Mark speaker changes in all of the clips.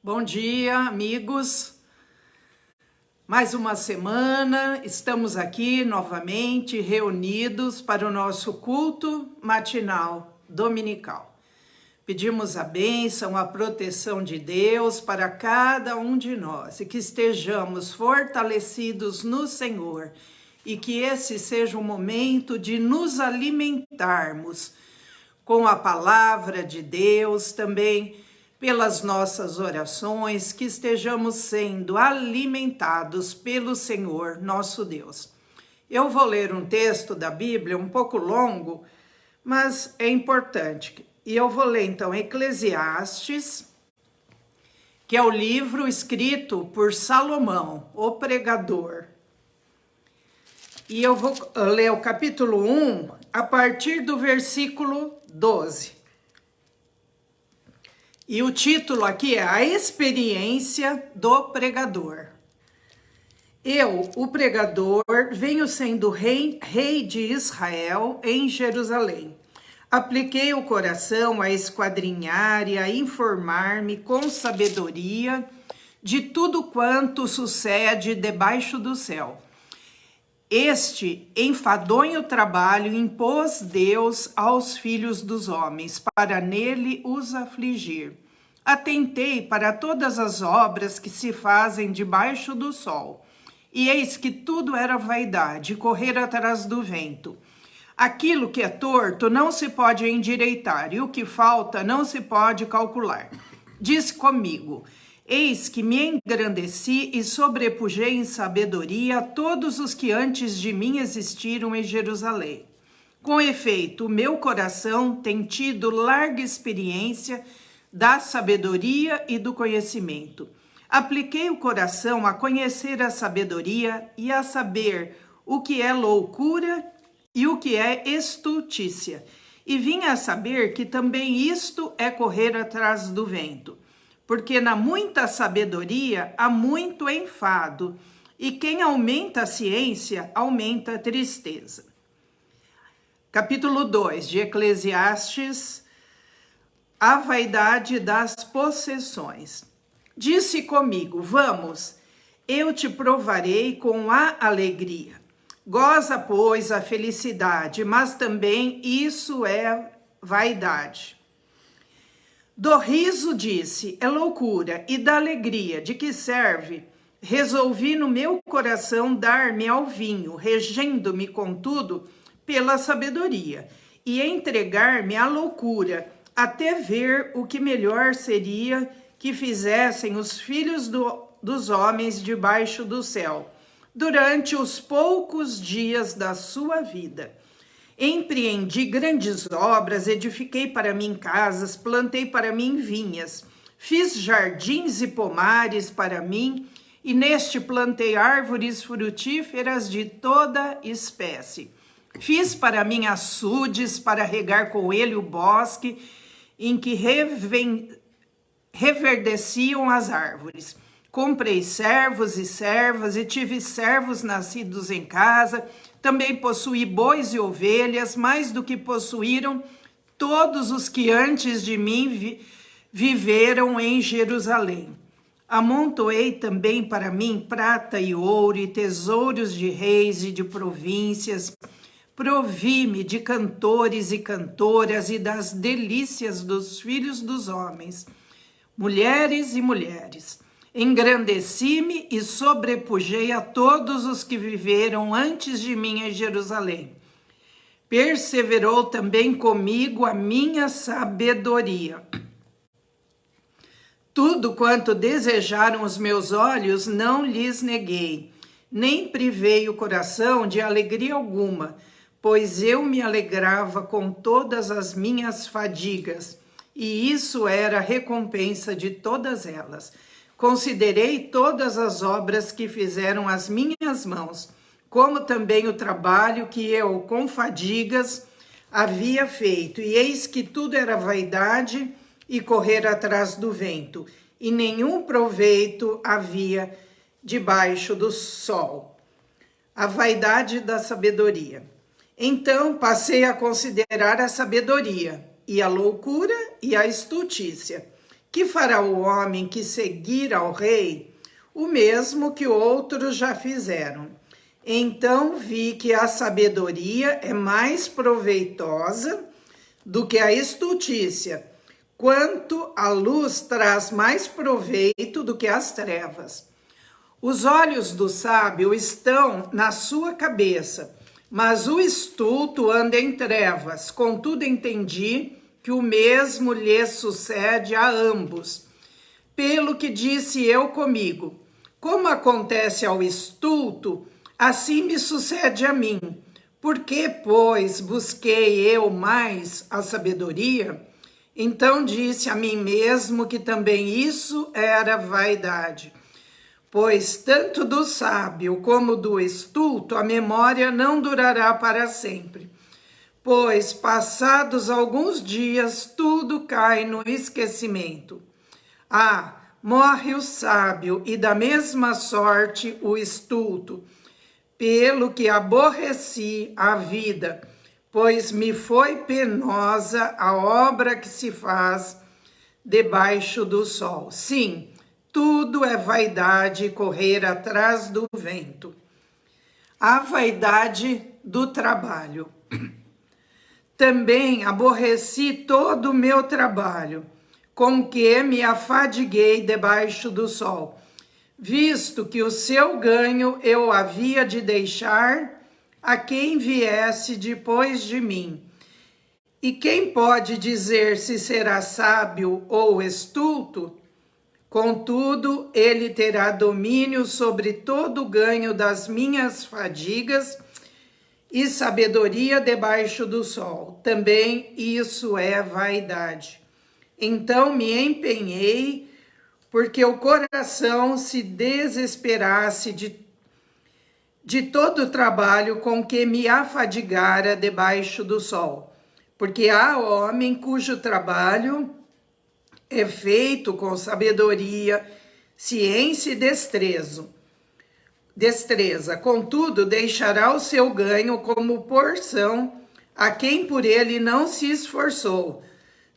Speaker 1: Bom dia, amigos. Mais uma semana, estamos aqui novamente reunidos para o nosso culto matinal dominical. Pedimos a bênção, a proteção de Deus para cada um de nós e que estejamos fortalecidos no Senhor e que esse seja o momento de nos alimentarmos com a palavra de Deus, também pelas nossas orações, que estejamos sendo alimentados pelo Senhor nosso Deus. Eu vou ler um texto da Bíblia um pouco longo, mas é importante. E eu vou ler então Eclesiastes, que é o livro escrito por Salomão, o pregador. E eu vou ler o capítulo 1 a partir do versículo 12. E o título aqui é A Experiência do Pregador. Eu, o pregador, venho sendo rei de Israel em Jerusalém. Apliquei o coração a esquadrinhar e a informar-me com sabedoria de tudo quanto sucede debaixo do céu. Este enfadonho trabalho impôs Deus aos filhos dos homens, para nele os afligir. Atentei para todas as obras que se fazem debaixo do sol, e eis que tudo era vaidade, correr atrás do vento. Aquilo que é torto não se pode endireitar, e o que falta não se pode calcular. Diz comigo: eis que me engrandeci e sobrepujei em sabedoria a todos os que antes de mim existiram em Jerusalém. Com efeito, o meu coração tem tido larga experiência da sabedoria e do conhecimento. Apliquei o coração a conhecer a sabedoria e a saber o que é loucura e o que é estultícia. E vim a saber que também isto é correr atrás do vento. Porque na muita sabedoria há muito enfado, e quem aumenta a ciência, aumenta a tristeza. Capítulo 2 de Eclesiastes, a vaidade das possessões. Disse comigo: vamos, eu te provarei com a alegria. Goza, pois, a felicidade, mas também isso é vaidade. Do riso, disse, é loucura, e da alegria, de que serve? Resolvi no meu coração dar-me ao vinho, regendo-me, contudo, pela sabedoria, e entregar-me à loucura, até ver o que melhor seria que fizessem os filhos dos homens debaixo do céu, durante os poucos dias da sua vida. Empreendi grandes obras, edifiquei para mim casas, plantei para mim vinhas, fiz jardins e pomares para mim, e neste plantei árvores frutíferas de toda espécie. Fiz para mim açudes para regar com ele o bosque, em que reverdeciam as árvores. Comprei servos e servas, e tive servos nascidos em casa. Também possuí bois e ovelhas, mais do que possuíram todos os que antes de mim viveram em Jerusalém. Amontoei também para mim prata e ouro e tesouros de reis e de províncias. Provi-me de cantores e cantoras e das delícias dos filhos dos homens, mulheres e mulheres. Engrandeci-me e sobrepujei a todos os que viveram antes de mim em Jerusalém. Perseverou também comigo a minha sabedoria. Tudo quanto desejaram os meus olhos não lhes neguei, nem privei o coração de alegria alguma, pois eu me alegrava com todas as minhas fadigas, e isso era a recompensa de todas elas. Considerei todas as obras que fizeram as minhas mãos, como também o trabalho que eu, com fadigas, havia feito. E eis que tudo era vaidade e correr atrás do vento, e nenhum proveito havia debaixo do sol. A vaidade da sabedoria. Então passei a considerar a sabedoria, e a loucura e a estultícia. Que fará o homem que seguir ao rei? O mesmo que outros já fizeram. Então vi que a sabedoria é mais proveitosa do que a estultícia, quanto a luz traz mais proveito do que as trevas. Os olhos do sábio estão na sua cabeça, mas o estulto anda em trevas. Contudo, entendi que o mesmo lhe sucede a ambos. Pelo que disse eu comigo, como acontece ao estulto, assim me sucede a mim. Por que, pois, busquei eu mais a sabedoria? Então disse a mim mesmo que também isso era vaidade. Pois tanto do sábio como do estulto a memória não durará para sempre. Pois passados alguns dias tudo cai no esquecimento. Morre o sábio e da mesma sorte o estulto, pelo que aborreci a vida, pois me foi penosa a obra que se faz debaixo do sol. Sim, tudo é vaidade correr atrás do vento. A vaidade do trabalho. Também aborreci todo o meu trabalho, com que me afadiguei debaixo do sol, visto que o seu ganho eu havia de deixar a quem viesse depois de mim. E quem pode dizer se será sábio ou estulto? Contudo, ele terá domínio sobre todo o ganho das minhas fadigas e sabedoria debaixo do sol. Também isso é vaidade. Então me empenhei, porque o coração se desesperasse de todo o trabalho com que me afadigara debaixo do sol. Porque há homem cujo trabalho é feito com sabedoria, ciência e destreza. Contudo, deixará o seu ganho como porção a quem por ele não se esforçou.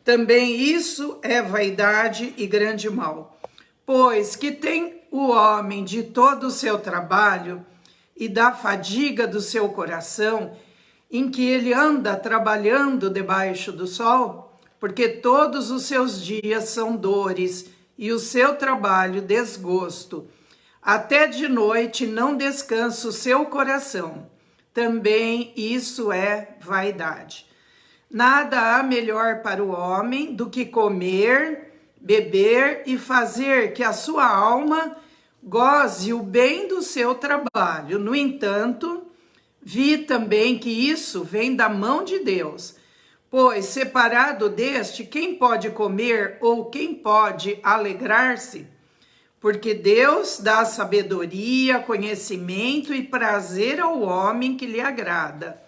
Speaker 1: Também isso é vaidade e grande mal. Pois que tem o homem de todo o seu trabalho e da fadiga do seu coração, em que ele anda trabalhando debaixo do sol, porque todos os seus dias são dores e o seu trabalho desgosto. Até de noite não descansa o seu coração. Também isso é vaidade. Nada há melhor para o homem do que comer, beber e fazer que a sua alma goze o bem do seu trabalho. No entanto, vi também que isso vem da mão de Deus. Pois, separado deste, quem pode comer ou quem pode alegrar-se? Porque Deus dá sabedoria, conhecimento e prazer ao homem que lhe agrada.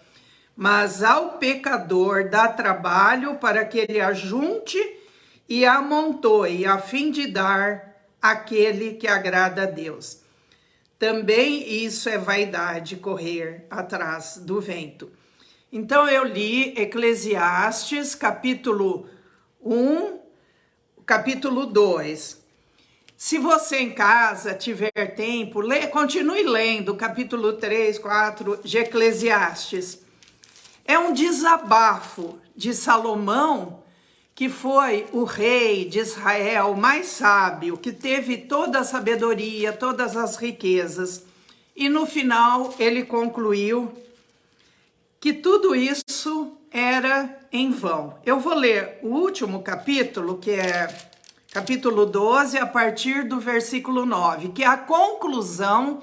Speaker 1: Mas ao pecador dá trabalho para que ele ajunte e amontoe, a fim de dar àquele que agrada a Deus. Também isso é vaidade, correr atrás do vento. Então eu li Eclesiastes, capítulo 1, capítulo 2. Se você em casa tiver tempo, continue lendo o capítulo 3, 4 de Eclesiastes. É um desabafo de Salomão, que foi o rei de Israel mais sábio, que teve toda a sabedoria, todas as riquezas. E no final ele concluiu que tudo isso era em vão. Eu vou ler o último capítulo, que é capítulo 12, a partir do versículo 9, que é a conclusão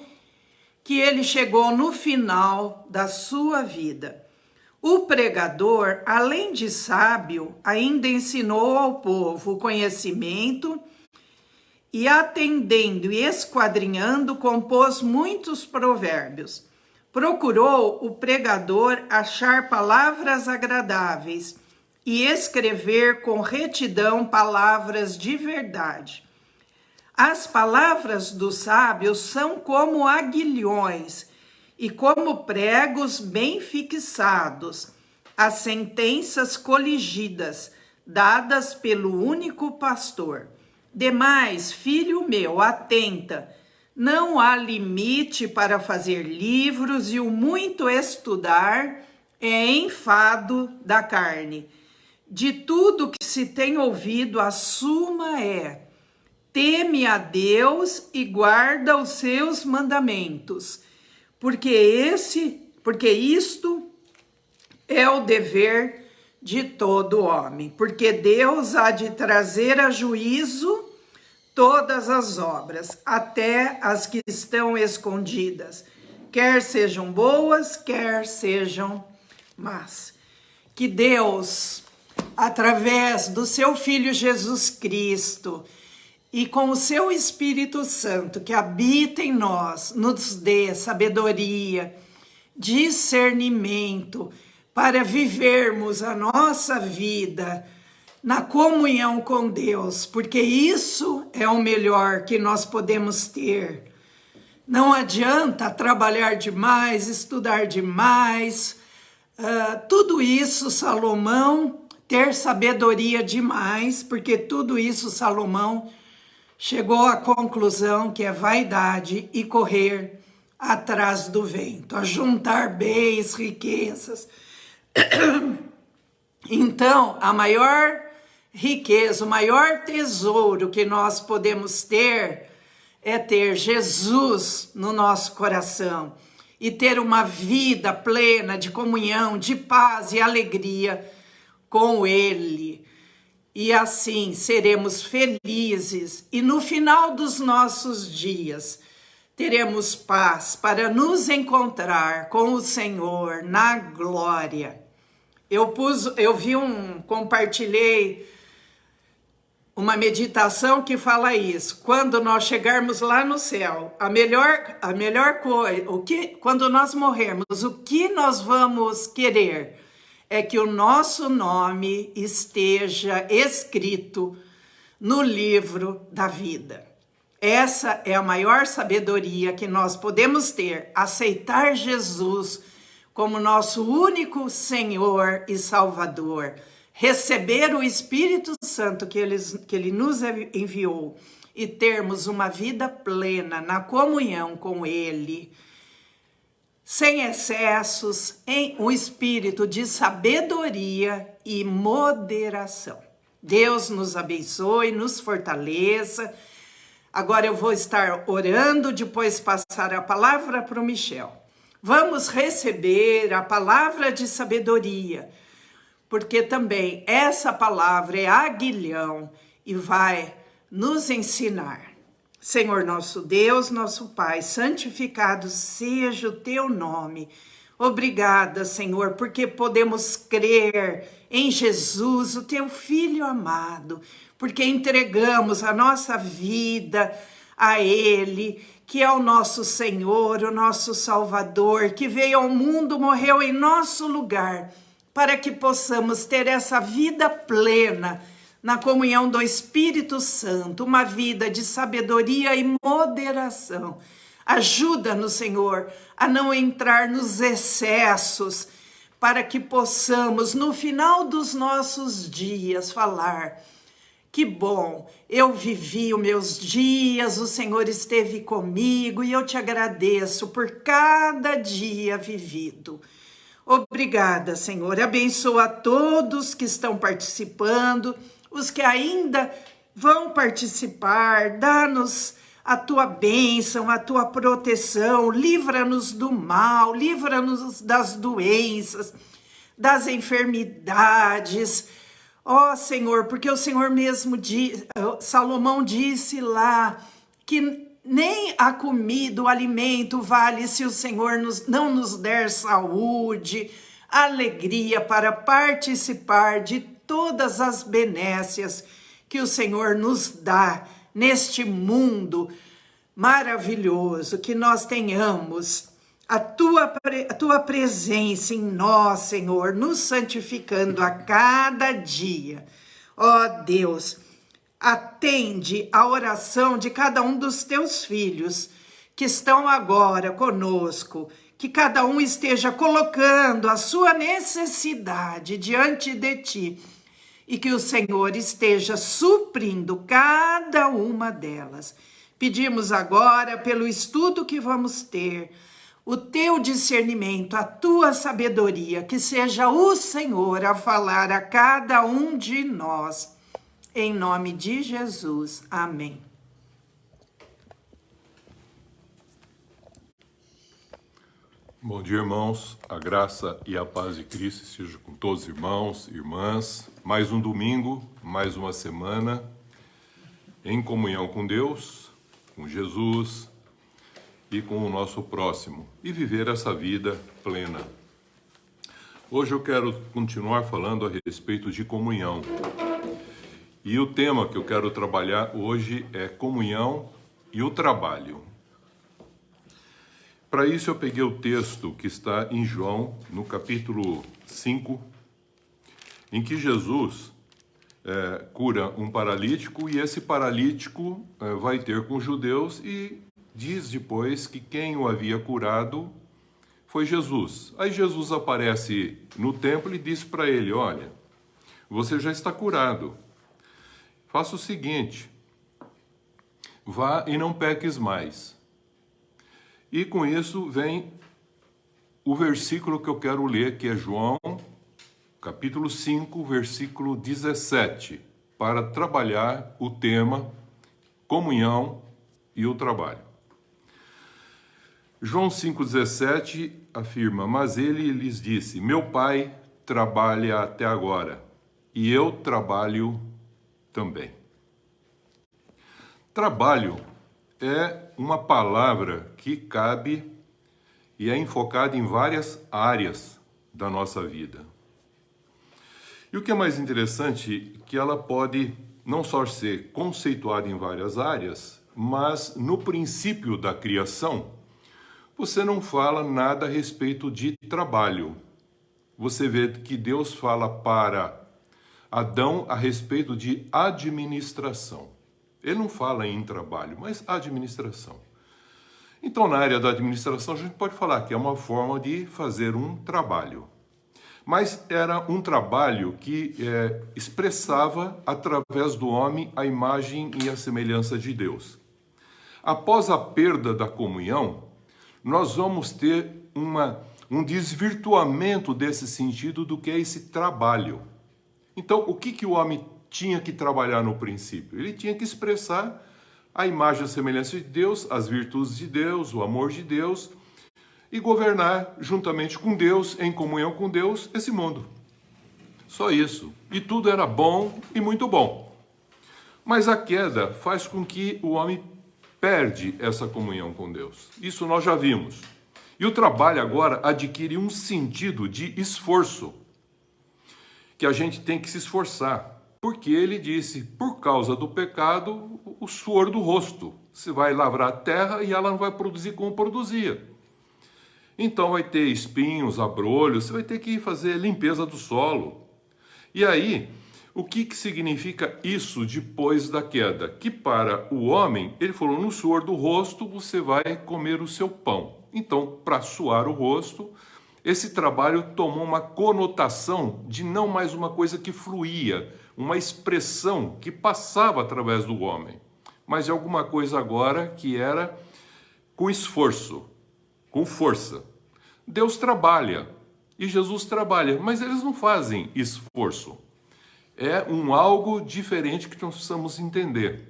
Speaker 1: que ele chegou no final da sua vida. O pregador, além de sábio, ainda ensinou ao povo o conhecimento e, atendendo e esquadrinhando, compôs muitos provérbios. Procurou o pregador achar palavras agradáveis e escrever com retidão palavras de verdade. As palavras dos sábios são como aguilhões e como pregos bem fixados, as sentenças coligidas, dadas pelo único pastor. Demais, filho meu, atenta, não há limite para fazer livros e o muito estudar é enfado da carne. De tudo que se tem ouvido, a suma é: teme a Deus e guarda os seus mandamentos, porque isto é o dever de todo homem, porque Deus há de trazer a juízo todas as obras, até as que estão escondidas, quer sejam boas, quer sejam más. Que Deus, através do seu Filho Jesus Cristo e com o seu Espírito Santo que habita em nós, nos dê sabedoria, discernimento para vivermos a nossa vida na comunhão com Deus, porque isso é o melhor que nós podemos ter. Não adianta trabalhar demais, estudar demais, tudo isso Salomão, ter sabedoria demais, porque tudo isso Salomão chegou à conclusão que é vaidade e correr atrás do vento, a juntar bens, riquezas. Então, a maior riqueza, o maior tesouro que nós podemos ter é ter Jesus no nosso coração e ter uma vida plena de comunhão, de paz e alegria com Ele. E assim seremos felizes e no final dos nossos dias teremos paz para nos encontrar com o Senhor na glória. Compartilhei uma meditação que fala isso. Quando nós chegarmos lá no céu, a melhor coisa, quando nós morrermos, o que nós vamos querer é que o nosso nome esteja escrito no livro da vida. Essa é a maior sabedoria que nós podemos ter, aceitar Jesus como nosso único Senhor e Salvador, receber o Espírito Santo que Ele nos enviou e termos uma vida plena na comunhão com Ele, sem excessos, em um espírito de sabedoria e moderação. Deus nos abençoe, nos fortaleça. Agora eu vou estar orando, depois passar a palavra para o Michel. Vamos receber a palavra de sabedoria, porque também essa palavra é aguilhão e vai nos ensinar. Senhor nosso Deus, nosso Pai, santificado seja o teu nome. Obrigada, Senhor, porque podemos crer em Jesus, o teu Filho amado, porque entregamos a nossa vida a Ele, que é o nosso Senhor, o nosso Salvador, que veio ao mundo, morreu em nosso lugar, para que possamos ter essa vida plena na comunhão do Espírito Santo, uma vida de sabedoria e moderação. Ajuda-nos, Senhor, a não entrar nos excessos, para que possamos, no final dos nossos dias, falar: que bom, eu vivi os meus dias, o Senhor esteve comigo e eu te agradeço por cada dia vivido. Obrigada, Senhor. Abençoa todos que estão participando, os que ainda vão participar. Dá-nos a tua bênção, a tua proteção. Livra-nos do mal, livra-nos das doenças, das enfermidades. Ó Senhor, porque o Senhor mesmo, Salomão disse lá, que nem a comida, o alimento vale se o Senhor não nos der saúde, alegria para participar de todas as benécias que o Senhor nos dá neste mundo maravilhoso, que nós tenhamos a tua presença em nós, Senhor, nos santificando a cada dia. Ó Deus, atende a oração de cada um dos teus filhos que estão agora conosco, que cada um esteja colocando a sua necessidade diante de ti e que o Senhor esteja suprindo cada uma delas. Pedimos agora, pelo estudo que vamos ter, o teu discernimento, a tua sabedoria, que seja o Senhor a falar a cada um de nós. Em nome de Jesus. Amém.
Speaker 2: Bom dia, irmãos. A graça e a paz de Cristo seja com todos os irmãos e irmãs. Mais um domingo, mais uma semana em comunhão com Deus, com Jesus e com o nosso próximo e viver essa vida plena. Hoje eu quero continuar falando a respeito de comunhão. E o tema que eu quero trabalhar hoje é comunhão e o trabalho. Para isso eu peguei o texto que está em João, no capítulo 5, em que Jesus cura um paralítico e esse paralítico vai ter com os judeus e diz depois que quem o havia curado foi Jesus. Aí Jesus aparece no templo e diz para ele, olha, você já está curado. Faça o seguinte, vá e não peques mais. E com isso vem o versículo que eu quero ler, que é João, capítulo 5, versículo 17, para trabalhar o tema comunhão e o trabalho. João 5,17 afirma, mas ele lhes disse, meu pai trabalha até agora, e eu trabalho também. Trabalho é uma palavra que cabe e é enfocada em várias áreas da nossa vida. E o que é mais interessante é que ela pode não só ser conceituada em várias áreas, mas no princípio da criação, você não fala nada a respeito de trabalho. Você vê que Deus fala para Adão a respeito de administração. Ele não fala em trabalho, mas administração. Então, na área da administração, a gente pode falar que é uma forma de fazer um trabalho. Mas era um trabalho que expressava, através do homem, a imagem e a semelhança de Deus. Após a perda da comunhão, nós vamos ter um desvirtuamento desse sentido do que é esse trabalho. Então, o que o homem tinha que trabalhar no princípio? Ele tinha que expressar a imagem e a semelhança de Deus, as virtudes de Deus, o amor de Deus, e governar juntamente com Deus, em comunhão com Deus, esse mundo. Só isso. E tudo era bom e muito bom. Mas a queda faz com que o homem perde essa comunhão com Deus. Isso nós já vimos. E o trabalho agora adquire um sentido de esforço, que a gente tem que se esforçar. Porque ele disse, por causa do pecado, o suor do rosto. Você vai lavrar a terra e ela não vai produzir como produzia. Então vai ter espinhos, abrolhos, você vai ter que fazer limpeza do solo. E aí, o que significa isso depois da queda? Que para o homem, ele falou, no suor do rosto você vai comer o seu pão. Então, para suar o rosto, esse trabalho tomou uma conotação de não mais uma coisa que fluía, uma expressão que passava através do homem, mas de alguma coisa agora que era com esforço, com força. Deus trabalha e Jesus trabalha, mas eles não fazem esforço. É algo diferente que nós precisamos entender.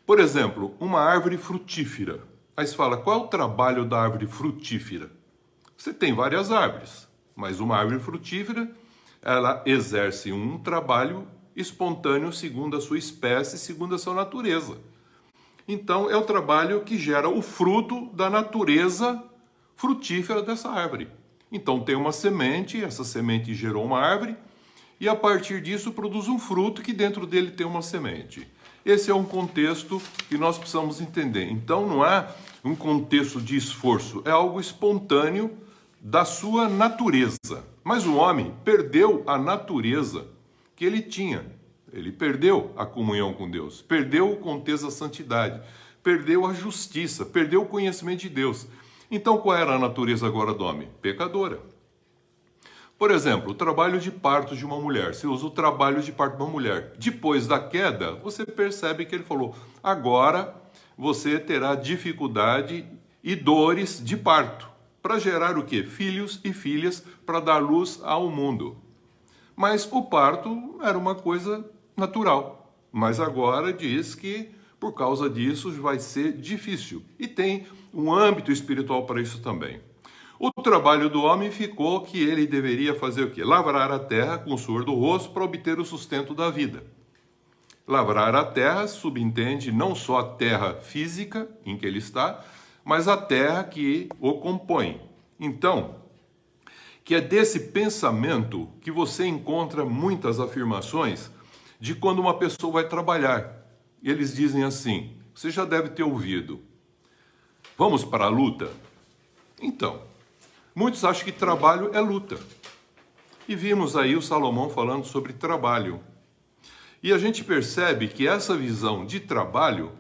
Speaker 2: Por exemplo, uma árvore frutífera. Aí você fala, qual é o trabalho da árvore frutífera? Você tem várias árvores, mas uma árvore frutífera, ela exerce um trabalho espontâneo segundo a sua espécie, segundo a sua natureza. Então, é o trabalho que gera o fruto da natureza frutífera dessa árvore. Então, tem uma semente, essa semente gerou uma árvore, e a partir disso produz um fruto que dentro dele tem uma semente. Esse é um contexto que nós precisamos entender. Então, não há um contexto de esforço, é algo espontâneo da sua natureza. Mas o homem perdeu a natureza que ele tinha. Ele perdeu a comunhão com Deus, perdeu o contexto da santidade, perdeu a justiça, perdeu o conhecimento de Deus. Então, qual era a natureza agora do homem? Pecadora. Por exemplo, o trabalho de parto de uma mulher. Você usa o trabalho de parto de uma mulher. Depois da queda, você percebe que ele falou, agora você terá dificuldade e dores de parto. Para gerar o quê? Filhos e filhas para dar luz ao mundo. Mas o parto era uma coisa natural. Mas agora diz que por causa disso vai ser difícil. E tem um âmbito espiritual para isso também. O trabalho do homem ficou que ele deveria fazer o quê? Lavrar a terra com o suor do rosto para obter o sustento da vida. Lavrar a terra subentende não só a terra física em que ele está, mas a terra que o compõe. Então, que é desse pensamento que você encontra muitas afirmações de quando uma pessoa vai trabalhar. Eles dizem assim, você já deve ter ouvido, vamos para a luta? Então, muitos acham que trabalho é luta. E vimos aí o Salomão falando sobre trabalho. E a gente percebe que essa visão de trabalho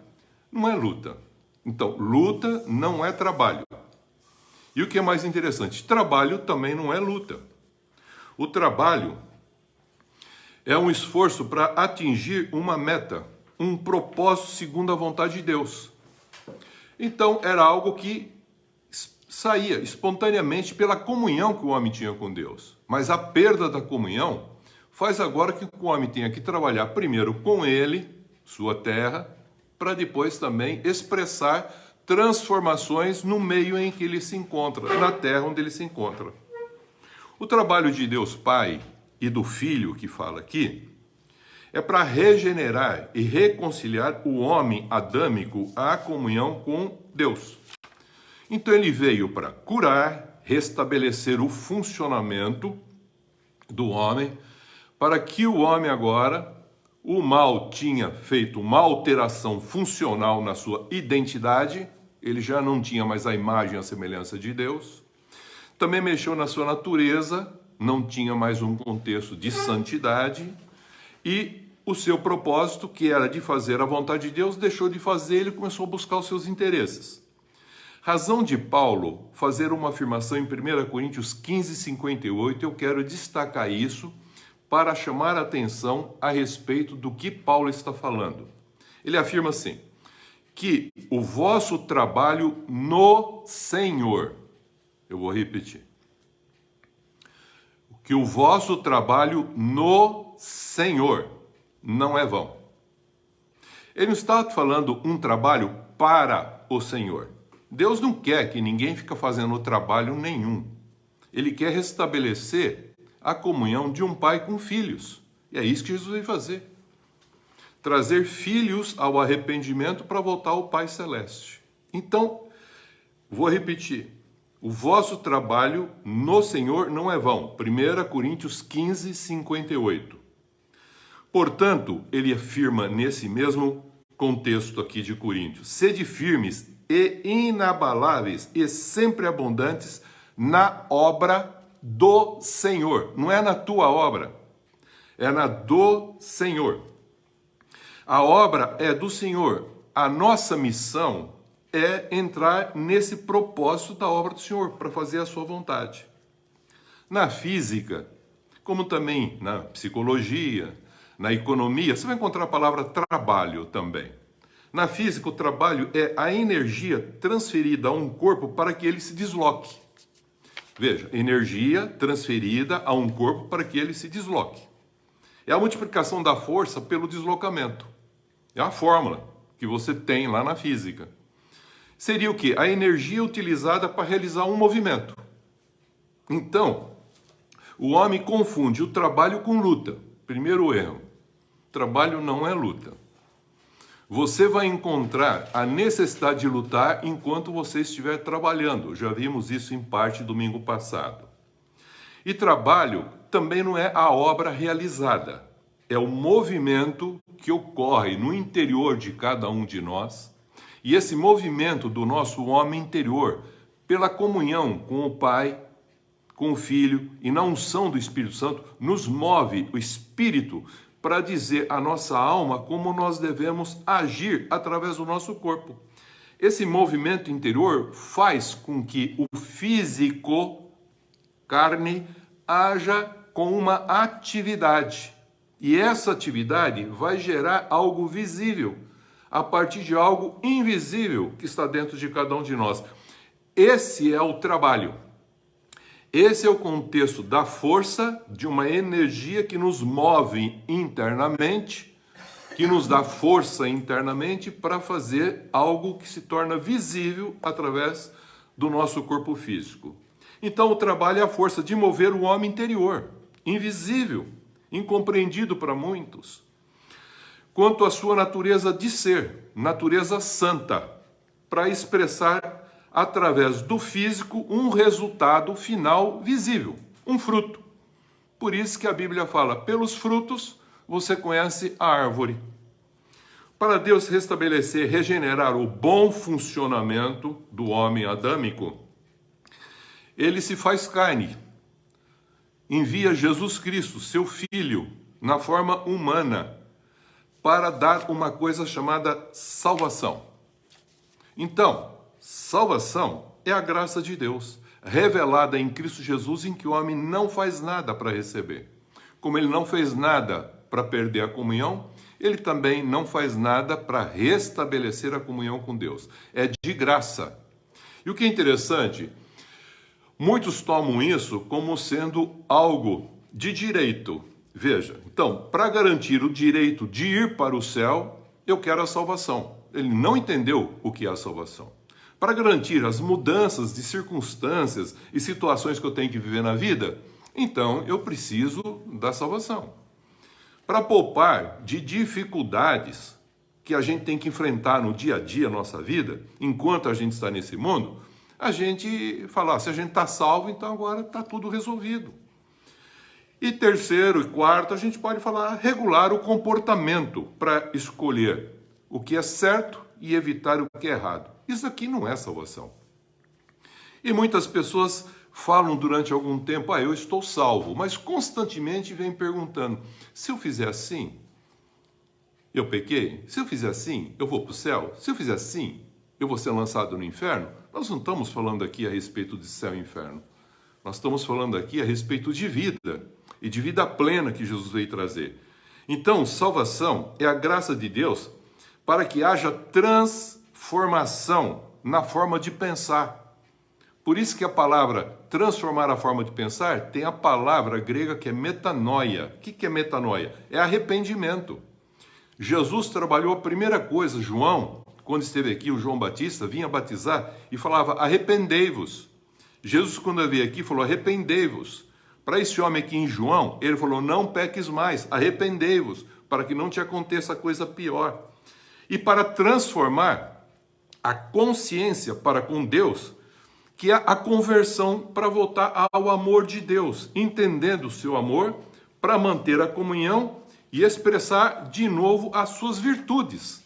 Speaker 2: não é luta. Então, luta não é trabalho. E o que é mais interessante, trabalho também não é luta. O trabalho é um esforço para atingir uma meta, um propósito segundo a vontade de Deus. Então, era algo que saía espontaneamente pela comunhão que o homem tinha com Deus. Mas a perda da comunhão faz agora que o homem tenha que trabalhar primeiro com ele, sua terra, para depois também expressar transformações no meio em que ele se encontra, na terra onde ele se encontra. O trabalho de Deus Pai e do Filho que fala aqui é para regenerar e reconciliar o homem adâmico à comunhão com Deus. Então ele veio para curar, restabelecer o funcionamento do homem, para que o homem agora, o mal tinha feito uma alteração funcional na sua identidade, ele já não tinha mais a imagem e a semelhança de Deus, também mexeu na sua natureza, não tinha mais um contexto de santidade, e o seu propósito, que era de fazer a vontade de Deus, deixou de fazer, ele começou a buscar os seus interesses. Razão de Paulo fazer uma afirmação em 1 Coríntios 15, 58, eu quero destacar isso para chamar a atenção a respeito do que Paulo está falando. Ele afirma assim, que o vosso trabalho no Senhor, eu vou repetir, que o vosso trabalho no Senhor não é vão. Ele não está falando um trabalho para o Senhor. Deus não quer que ninguém fique fazendo trabalho nenhum. Ele quer restabelecer a comunhão de um pai com filhos. E é isso que Jesus veio fazer. Trazer filhos ao arrependimento para voltar ao Pai Celeste. Então, vou repetir. O vosso trabalho no Senhor não é vão. 1 Coríntios 15, 58. Portanto, ele afirma nesse mesmo contexto aqui de Coríntios, sede firmes e inabaláveis e sempre abundantes na obra do Senhor. Não é na tua obra, é na do Senhor. A obra é do Senhor. A nossa missão é entrar nesse propósito da obra do Senhor, para fazer a sua vontade. Na física, como também na psicologia, na economia, você vai encontrar a palavra trabalho também. Na física, o trabalho é a energia transferida a um corpo para que ele se desloque. Veja, energia transferida a um corpo para que ele se desloque. É a multiplicação da força pelo deslocamento. É a fórmula que você tem lá na física. Seria o quê? A energia utilizada para realizar um movimento. Então, o homem confunde o trabalho com luta. Primeiro erro. Trabalho não é luta. Você vai encontrar a necessidade de lutar enquanto você estiver trabalhando. Já vimos isso em parte domingo passado. E trabalho também não é a obra realizada. É o movimento que ocorre no interior de cada um de nós. E esse movimento do nosso homem interior, pela comunhão com o Pai, com o Filho e na unção do Espírito Santo, nos move o Espírito para dizer à nossa alma como nós devemos agir através do nosso corpo. Esse movimento interior faz com que o físico, carne, haja com uma atividade. E essa atividade vai gerar algo visível, a partir de algo invisível que está dentro de cada um de nós. Esse é o trabalho. Esse é o contexto da força, de uma energia que nos move internamente, que nos dá força internamente para fazer algo que se torna visível através do nosso corpo físico. Então o trabalho é a força de mover o homem interior, invisível, incompreendido para muitos, quanto à sua natureza de ser, natureza santa, para expressar através do físico um resultado final visível, um fruto. Por isso que a Bíblia fala, pelos frutos você conhece a árvore. Para Deus restabelecer, regenerar o bom funcionamento do homem adâmico, ele se faz carne, envia Jesus Cristo, seu Filho, na forma humana, para dar uma coisa chamada salvação. Então, salvação é a graça de Deus, revelada em Cristo Jesus, em que o homem não faz nada para receber. Como ele não fez nada para perder a comunhão, ele também não faz nada para restabelecer a comunhão com Deus. É de graça. E o que é interessante, muitos tomam isso como sendo algo de direito. Veja, então, para garantir o direito de ir para o céu, eu quero a salvação. Ele não entendeu o que é a salvação. Para garantir as mudanças de circunstâncias e situações que eu tenho que viver na vida, então eu preciso da salvação. Para poupar de dificuldades que a gente tem que enfrentar no dia a dia, nossa vida, enquanto a gente está nesse mundo, a gente fala, se a gente está salvo, então agora está tudo resolvido. E terceiro e quarto, a gente pode falar regular o comportamento para escolher o que é certo e evitar o que é errado. Isso aqui não é salvação. E muitas pessoas falam durante algum tempo, eu estou salvo, mas constantemente vêm perguntando, se eu fizer assim, eu pequei? Se eu fizer assim, eu vou para o céu? Se eu fizer assim, eu vou ser lançado no inferno? Nós não estamos falando aqui a respeito de céu e inferno. Nós estamos falando aqui a respeito de vida, e de vida plena que Jesus veio trazer. Então, salvação é a graça de Deus para que haja transformação na forma de pensar. Por isso que a palavra transformar a forma de pensar tem a palavra grega que é metanoia. O que é metanoia? É arrependimento. Jesus trabalhou a primeira coisa, João, quando esteve aqui, o João Batista, vinha batizar e falava, arrependei-vos. Jesus, quando veio aqui, falou, arrependei-vos. Para esse homem aqui em João, ele falou, não peques mais, arrependei-vos, para que não te aconteça coisa pior. E para transformar a consciência para com Deus, que é a conversão para voltar ao amor de Deus, entendendo o seu amor, para manter a comunhão e expressar de novo as suas virtudes.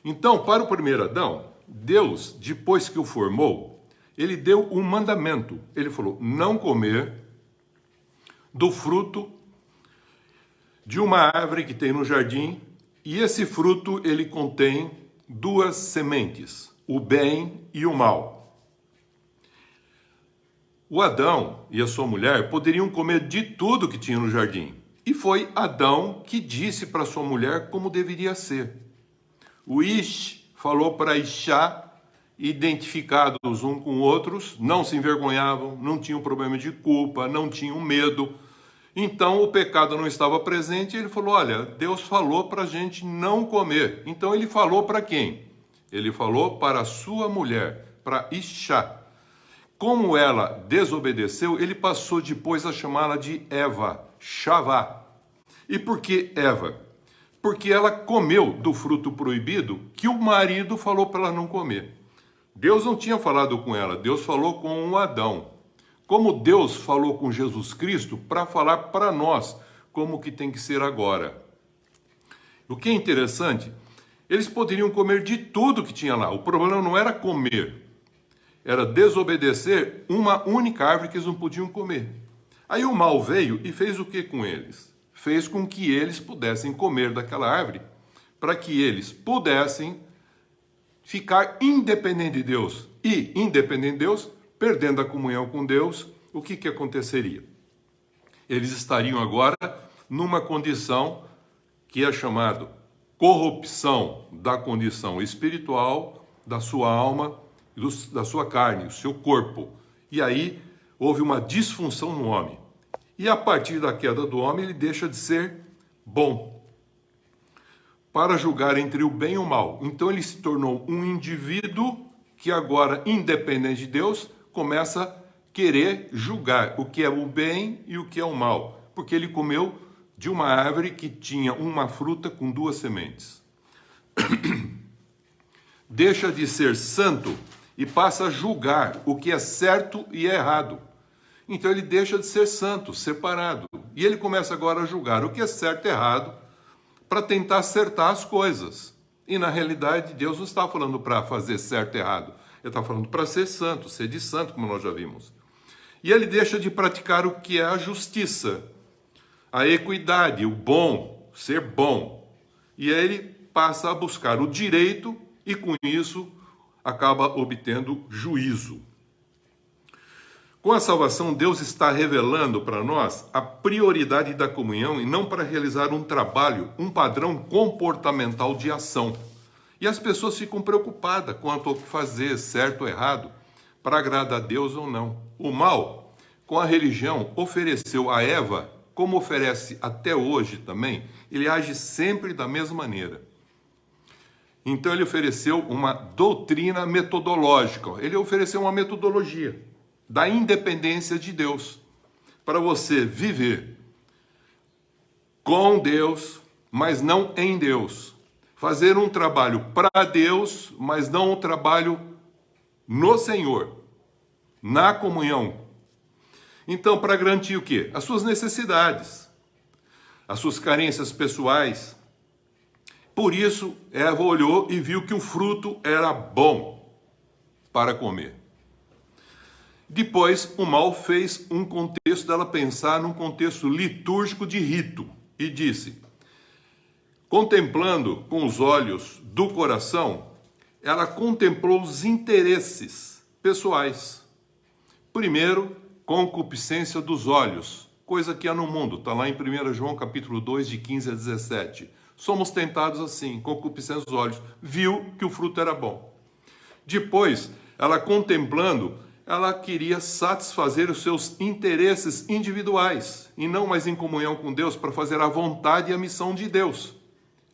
Speaker 2: Então, para o primeiro Adão, Deus, depois que o formou, ele deu um mandamento. Ele falou, não comer do fruto de uma árvore que tem no jardim, e esse fruto ele contém duas sementes, o bem e o mal. O Adão e a sua mulher poderiam comer de tudo que tinha no jardim. E foi Adão que disse para sua mulher como deveria ser. O Ish falou para Ishá, identificados um com outros, não se envergonhavam, não tinham problema de culpa, não tinham medo. Então o pecado não estava presente e ele falou, olha, Deus falou para a gente não comer. Então ele falou para quem? Ele falou para a sua mulher, para Ishá. Como ela desobedeceu, ele passou depois a chamá-la de Eva, Shavá. E por que Eva? Porque ela comeu do fruto proibido que o marido falou para ela não comer. Deus não tinha falado com ela, Deus falou com o Adão. Como Deus falou com Jesus Cristo para falar para nós como que tem que ser agora. O que é interessante, eles poderiam comer de tudo que tinha lá. O problema não era comer, era desobedecer uma única árvore que eles não podiam comer. Aí o mal veio e fez o que com eles? Fez com que eles pudessem comer daquela árvore, para que eles pudessem ficar independente de Deus. E, independente de Deus, perdendo a comunhão com Deus, o que aconteceria? Eles estariam agora numa condição que é chamado corrupção da condição espiritual, da sua alma, da sua carne, o seu corpo. E aí houve uma disfunção no homem. E a partir da queda do homem, ele deixa de ser bom para julgar entre o bem e o mal. Então ele se tornou um indivíduo que agora, independente de Deus, começa a querer julgar o que é o bem e o que é o mal, porque ele comeu de uma árvore que tinha uma fruta com 2 sementes. Deixa de ser santo e passa a julgar o que é certo e é errado. Então ele deixa de ser santo, separado. E ele começa agora a julgar o que é certo e errado para tentar acertar as coisas. E na realidade Deus não está falando para fazer certo e errado. Ele está falando para ser santo, ser de santo, como nós já vimos. E ele deixa de praticar o que é a justiça, a equidade, o bom, ser bom. E aí ele passa a buscar o direito e com isso acaba obtendo juízo. Com a salvação, Deus está revelando para nós a prioridade da comunhão e não para realizar um trabalho, um padrão comportamental de ação. E as pessoas ficam preocupadas quanto ao que fazer, certo ou errado, para agradar a Deus ou não. O mal, com a religião, ofereceu a Eva, como oferece até hoje também, ele age sempre da mesma maneira. Então ele ofereceu uma doutrina metodológica, ele ofereceu uma metodologia da independência de Deus, para você viver com Deus, mas não em Deus. Fazer um trabalho para Deus, mas não um trabalho no Senhor, na comunhão. Então, para garantir o quê? As suas necessidades, as suas carências pessoais. Por isso, Eva olhou e viu que o fruto era bom para comer. Depois, o mal fez um contexto dela pensar num contexto litúrgico de rito e disse, contemplando com os olhos do coração, ela contemplou os interesses pessoais. Primeiro, concupiscência dos olhos, coisa que há no mundo, está lá em 1 João capítulo 2, de 15 a 17. Somos tentados assim, concupiscência dos olhos. Viu que o fruto era bom. Depois, ela contemplando, ela queria satisfazer os seus interesses individuais e não mais em comunhão com Deus para fazer a vontade e a missão de Deus.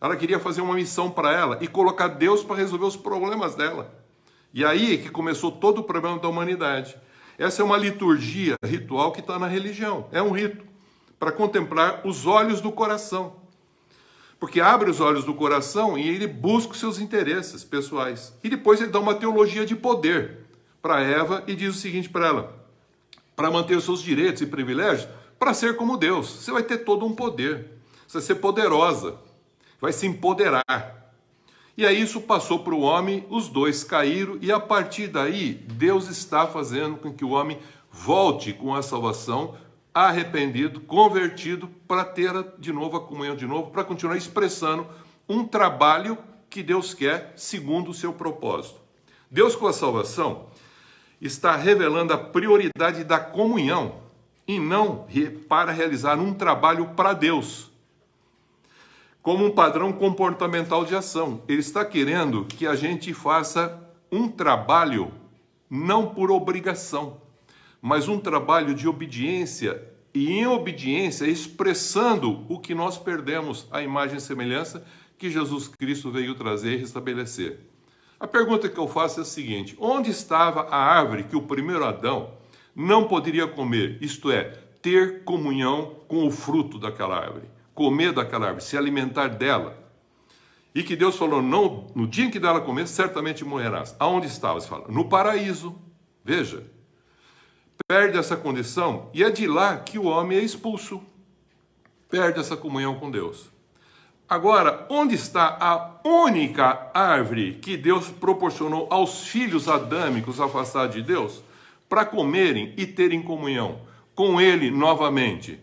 Speaker 2: Ela queria fazer uma missão para ela e colocar Deus para resolver os problemas dela. E aí que começou todo o problema da humanidade. Essa é uma liturgia ritual que está na religião. É um rito para contemplar os olhos do coração. Porque abre os olhos do coração e ele busca os seus interesses pessoais. E depois ele dá uma teologia de poder para Eva e diz o seguinte para ela, para manter os seus direitos e privilégios, para ser como Deus. Você vai ter todo um poder, você vai ser poderosa, vai se empoderar. E aí isso passou para o homem, os dois caíram e a partir daí Deus está fazendo com que o homem volte com a salvação, arrependido, convertido, para ter de novo a comunhão de novo, para continuar expressando um trabalho que Deus quer segundo o seu propósito. Deus com a salvação está revelando a prioridade da comunhão e não para realizar um trabalho para Deus, como um padrão comportamental de ação. Ele está querendo que a gente faça um trabalho não por obrigação, mas um trabalho de obediência e em obediência expressando o que nós perdemos, a imagem e semelhança que Jesus Cristo veio trazer e restabelecer. A pergunta que eu faço é a seguinte: onde estava a árvore que o primeiro Adão não poderia comer? Isto é, ter comunhão com o fruto daquela árvore, comer daquela árvore, se alimentar dela. E que Deus falou, não, no dia em que dela comer, certamente morrerás. Aonde estava? Você fala, no paraíso. Veja, perde essa condição e é de lá que o homem é expulso. Perde essa comunhão com Deus. Agora, onde está a única árvore que Deus proporcionou aos filhos adâmicos afastados de Deus para comerem e terem comunhão com Ele novamente?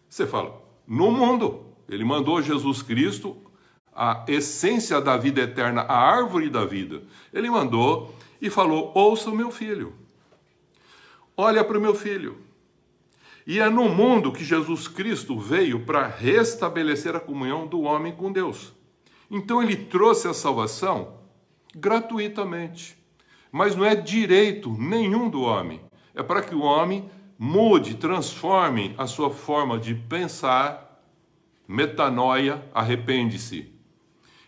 Speaker 2: Você fala, no mundo. Ele mandou Jesus Cristo, a essência da vida eterna, a árvore da vida. Ele mandou e falou, ouça o meu filho. olha para o meu filho. E é no mundo que Jesus Cristo veio para restabelecer a comunhão do homem com Deus. Então ele trouxe a salvação gratuitamente. Mas não é direito nenhum do homem. É para que o homem mude, transforme a sua forma de pensar, metanoia, arrepende-se.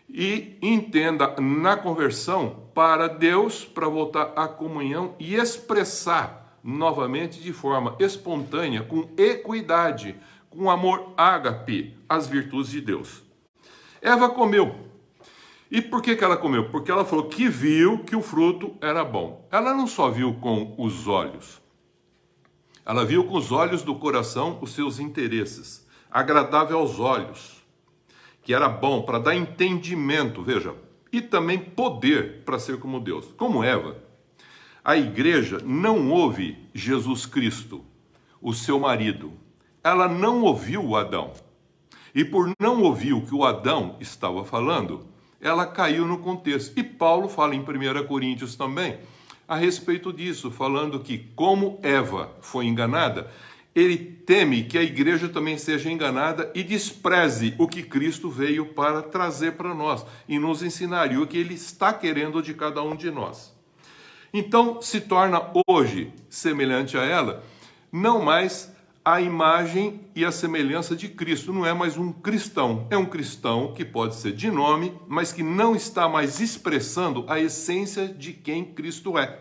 Speaker 2: E entenda na conversão para Deus, para voltar à comunhão e expressar novamente de forma espontânea, com equidade, com amor ágape, as virtudes de Deus. Eva comeu. E por que ela comeu? Porque ela falou que viu que o fruto era bom. Ela não só viu com os olhos. Ela viu com os olhos do coração os seus interesses, agradável aos olhos, que era bom para dar entendimento, veja, e também poder para ser como Deus. Como Eva, a igreja não ouve Jesus Cristo, o seu marido. Ela não ouviu o Adão. E por não ouvir o que o Adão estava falando, ela caiu no contexto. E Paulo fala em 1 Coríntios também a respeito disso, falando que como Eva foi enganada, ele teme que a igreja também seja enganada e despreze o que Cristo veio para trazer para nós e nos ensinar, e o que ele está querendo de cada um de nós. Então se torna hoje semelhante a ela, não mais a imagem e a semelhança de Cristo. Não é mais um cristão, é um cristão que pode ser de nome, mas que não está mais expressando a essência de quem Cristo é.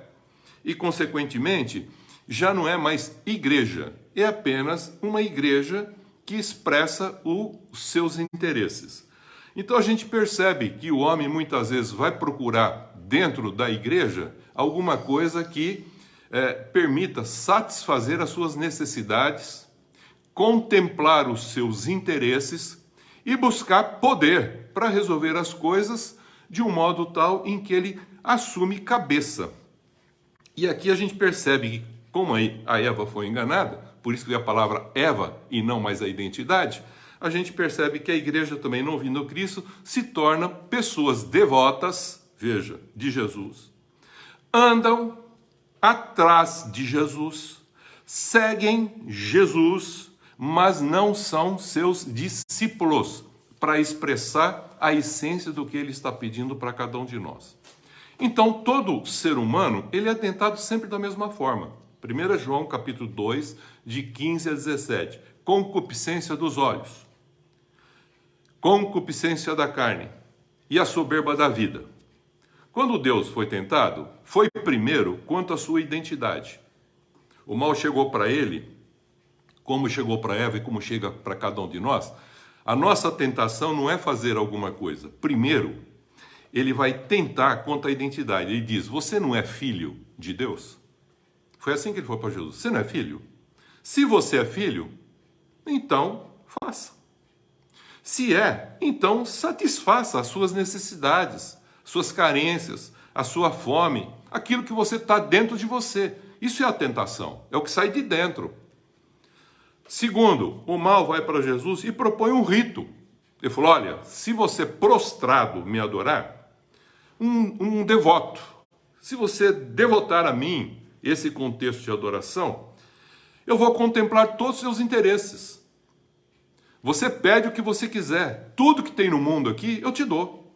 Speaker 2: E, consequentemente, já não é mais igreja, é apenas uma igreja que expressa os seus interesses. Então a gente percebe que o homem muitas vezes vai procurar dentro da igreja alguma coisa que permita satisfazer as suas necessidades, contemplar os seus interesses e buscar poder para resolver as coisas de um modo tal em que ele assume cabeça. E aqui a gente percebe que, como a Eva foi enganada, por isso que a palavra Eva e não mais a identidade, a gente percebe que a igreja também, não ouvindo Cristo, se torna pessoas devotas, veja, de Jesus, andam atrás de Jesus, seguem Jesus, mas não são seus discípulos para expressar a essência do que ele está pedindo para cada um de nós. Então, todo ser humano, ele é tentado sempre da mesma forma. 1 João capítulo 2, de 15 a 17. Concupiscência dos olhos, concupiscência da carne e a soberba da vida. Quando Deus foi tentado, foi primeiro quanto à sua identidade. O mal chegou para ele, como chegou para Eva e como chega para cada um de nós. A nossa tentação não é fazer alguma coisa. Primeiro, ele vai tentar quanto à identidade. Ele diz, você não é filho de Deus? Foi assim que ele foi para Jesus. Você não é filho? Se você é filho, então faça. Se é, então satisfaça as suas necessidades, suas carências, a sua fome, aquilo que você está dentro de você. Isso é a tentação, é o que sai de dentro. Segundo, o mal vai para Jesus e propõe um rito. Ele falou, olha, se você prostrado me adorar, um devoto, se você devotar a mim esse contexto de adoração, eu vou contemplar todos os seus interesses. Você pede o que você quiser, tudo que tem no mundo aqui eu te dou.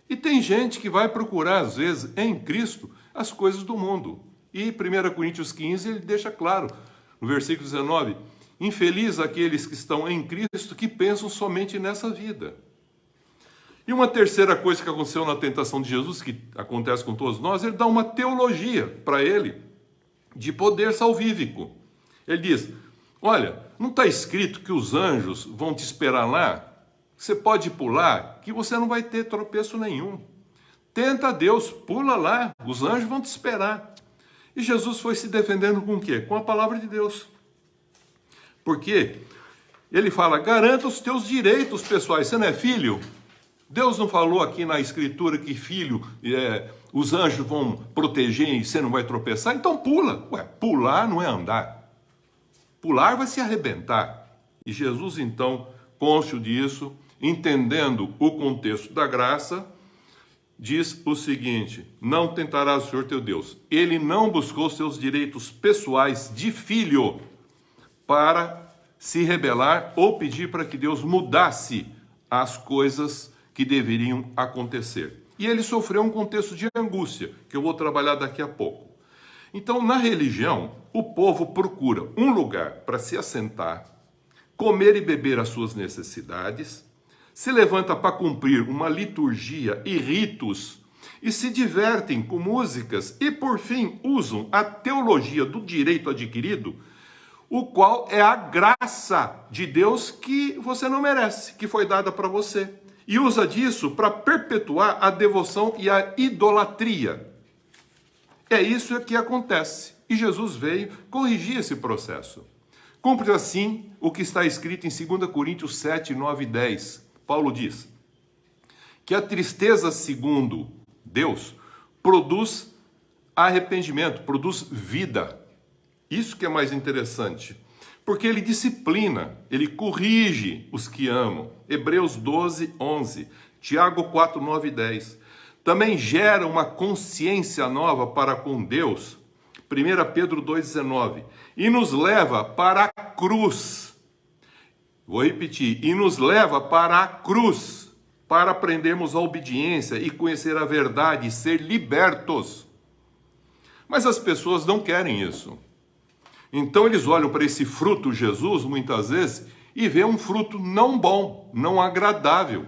Speaker 2: E tem gente que vai procurar, às vezes, em Cristo, as coisas do mundo. E 1 Coríntios 15, ele deixa claro, no versículo 19, infeliz aqueles que estão em Cristo, que pensam somente nessa vida. E uma terceira coisa que aconteceu na tentação de Jesus, que acontece com todos nós, ele dá uma teologia para ele, de poder salvífico. Ele diz, olha, não está escrito que os anjos vão te esperar lá? Você pode pular, que você não vai ter tropeço nenhum. Tenta Deus, pula lá, os anjos vão te esperar. E Jesus foi se defendendo com o quê? Com a palavra de Deus. Porque ele fala, garanta os teus direitos pessoais. Você não é filho? Deus não falou aqui na escritura que filho, os anjos vão proteger e você não vai tropeçar? Então pula. Ué, pular não é andar. Pular vai se arrebentar. E Jesus, então, cônscio disso, entendendo o contexto da graça, diz o seguinte: não tentarás o Senhor teu Deus. Ele não buscou seus direitos pessoais de filho para se rebelar ou pedir para que Deus mudasse as coisas que deveriam acontecer. E ele sofreu um contexto de angústia, que eu vou trabalhar daqui a pouco. Então, na religião, o povo procura um lugar para se assentar, comer e beber as suas necessidades, se levanta para cumprir uma liturgia e ritos e se divertem com músicas e, por fim, usam a teologia do direito adquirido, o qual é a graça de Deus que você não merece, que foi dada para você. E usa disso para perpetuar a devoção e a idolatria. É isso que acontece. E Jesus veio corrigir esse processo. Cumpre assim o que está escrito em 2 Coríntios 7, 9 e 10. Paulo diz que a tristeza segundo Deus produz arrependimento, produz vida. Isso que é mais interessante. Porque ele disciplina, ele corrige os que amam. Hebreus 12, 11. Tiago 4, 9 e 10. Também gera uma consciência nova para com Deus. 1 Pedro 2,19. E nos leva para a cruz. Vou repetir. E nos leva para a cruz, para aprendermos a obediência e conhecer a verdade e ser libertos. Mas as pessoas não querem isso. Então eles olham para esse fruto Jesus, muitas vezes, e vê um fruto não bom, não agradável.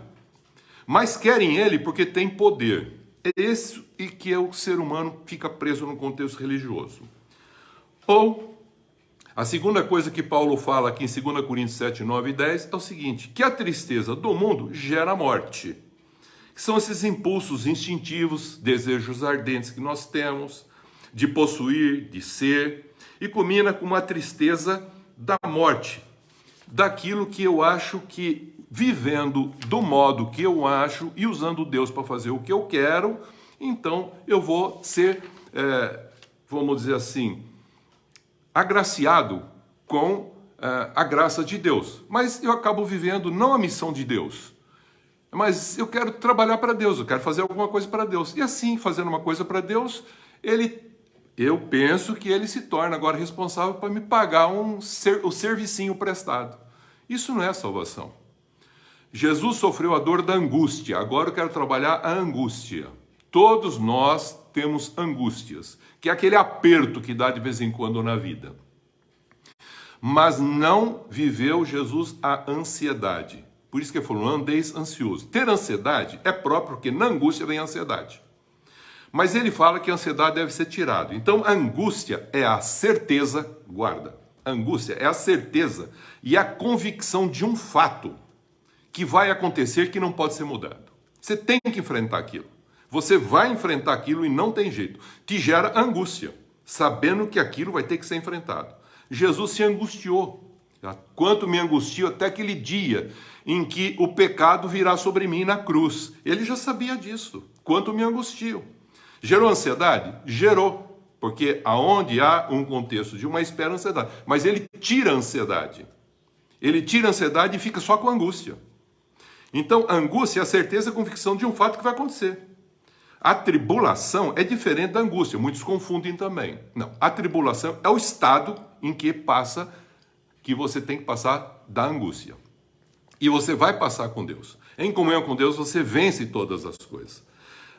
Speaker 2: Mas querem ele porque tem poder. É isso e que o ser humano fica preso no contexto religioso. Ou, a segunda coisa que Paulo fala aqui em 2 Coríntios 7, 9 e 10 é o seguinte, que a tristeza do mundo gera morte. Que são esses impulsos instintivos, desejos ardentes que nós temos, de possuir, de ser, e culmina com uma tristeza da morte, daquilo que eu acho que, vivendo do modo que eu acho e usando Deus para fazer o que eu quero, então eu vou ser, vamos dizer assim, agraciado com a graça de Deus. Mas eu acabo vivendo não a missão de Deus, mas eu quero trabalhar para Deus, eu quero fazer alguma coisa para Deus. E assim, fazendo uma coisa para Deus, eu penso que ele se torna agora responsável para me pagar o servicinho prestado. Isso não é salvação. Jesus sofreu a dor da angústia, agora eu quero trabalhar a angústia. Todos nós temos angústias, que é aquele aperto que dá de vez em quando na vida. Mas não viveu Jesus a ansiedade. Por isso que ele falou, não andeis ansioso. Ter ansiedade é próprio, porque na angústia vem a ansiedade. Mas ele fala que a ansiedade deve ser tirada. Então a angústia é a certeza, guarda, a angústia é a certeza e a convicção de um fato que vai acontecer que não pode ser mudado. Você tem que enfrentar aquilo. Você vai enfrentar aquilo e não tem jeito. Te gera angústia, sabendo que aquilo vai ter que ser enfrentado. Jesus se angustiou. Quanto me angustio até aquele dia em que o pecado virá sobre mim na cruz. Ele já sabia disso. Quanto me angustio. Gerou ansiedade? Gerou. Porque aonde há um contexto de uma espera, ansiedade. Mas ele tira a ansiedade. Ele tira a ansiedade e fica só com a angústia. Então, a angústia é a certeza e a convicção de um fato que vai acontecer. A tribulação é diferente da angústia. Muitos confundem também. Não, a tribulação é o estado em que você tem que passar da angústia. E você vai passar com Deus. Em comunhão com Deus, você vence todas as coisas.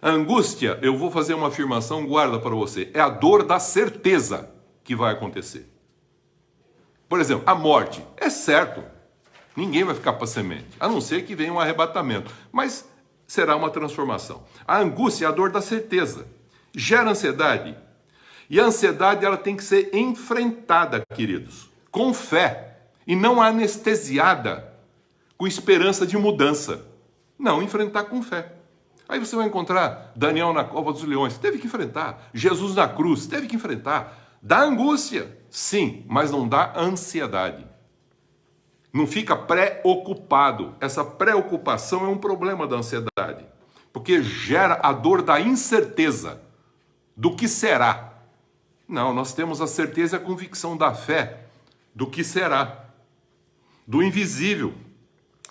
Speaker 2: A angústia, eu vou fazer uma afirmação, guarda para você, é a dor da certeza que vai acontecer. Por exemplo, a morte. É certo. Ninguém vai ficar para semente, a não ser que venha um arrebatamento. Mas será uma transformação. A angústia é a dor da certeza. Gera ansiedade. E a ansiedade ela tem que ser enfrentada, queridos, com fé. E não anestesiada com esperança de mudança. Não, enfrentar com fé. Aí você vai encontrar Daniel na cova dos leões. Teve que enfrentar. Jesus na cruz. Teve que enfrentar. Dá angústia. Sim, mas não dá ansiedade. Não fica preocupado. Essa preocupação é um problema da ansiedade. Porque gera a dor da incerteza. Do que será. Não, nós temos a certeza e a convicção da fé. Do que será. Do invisível.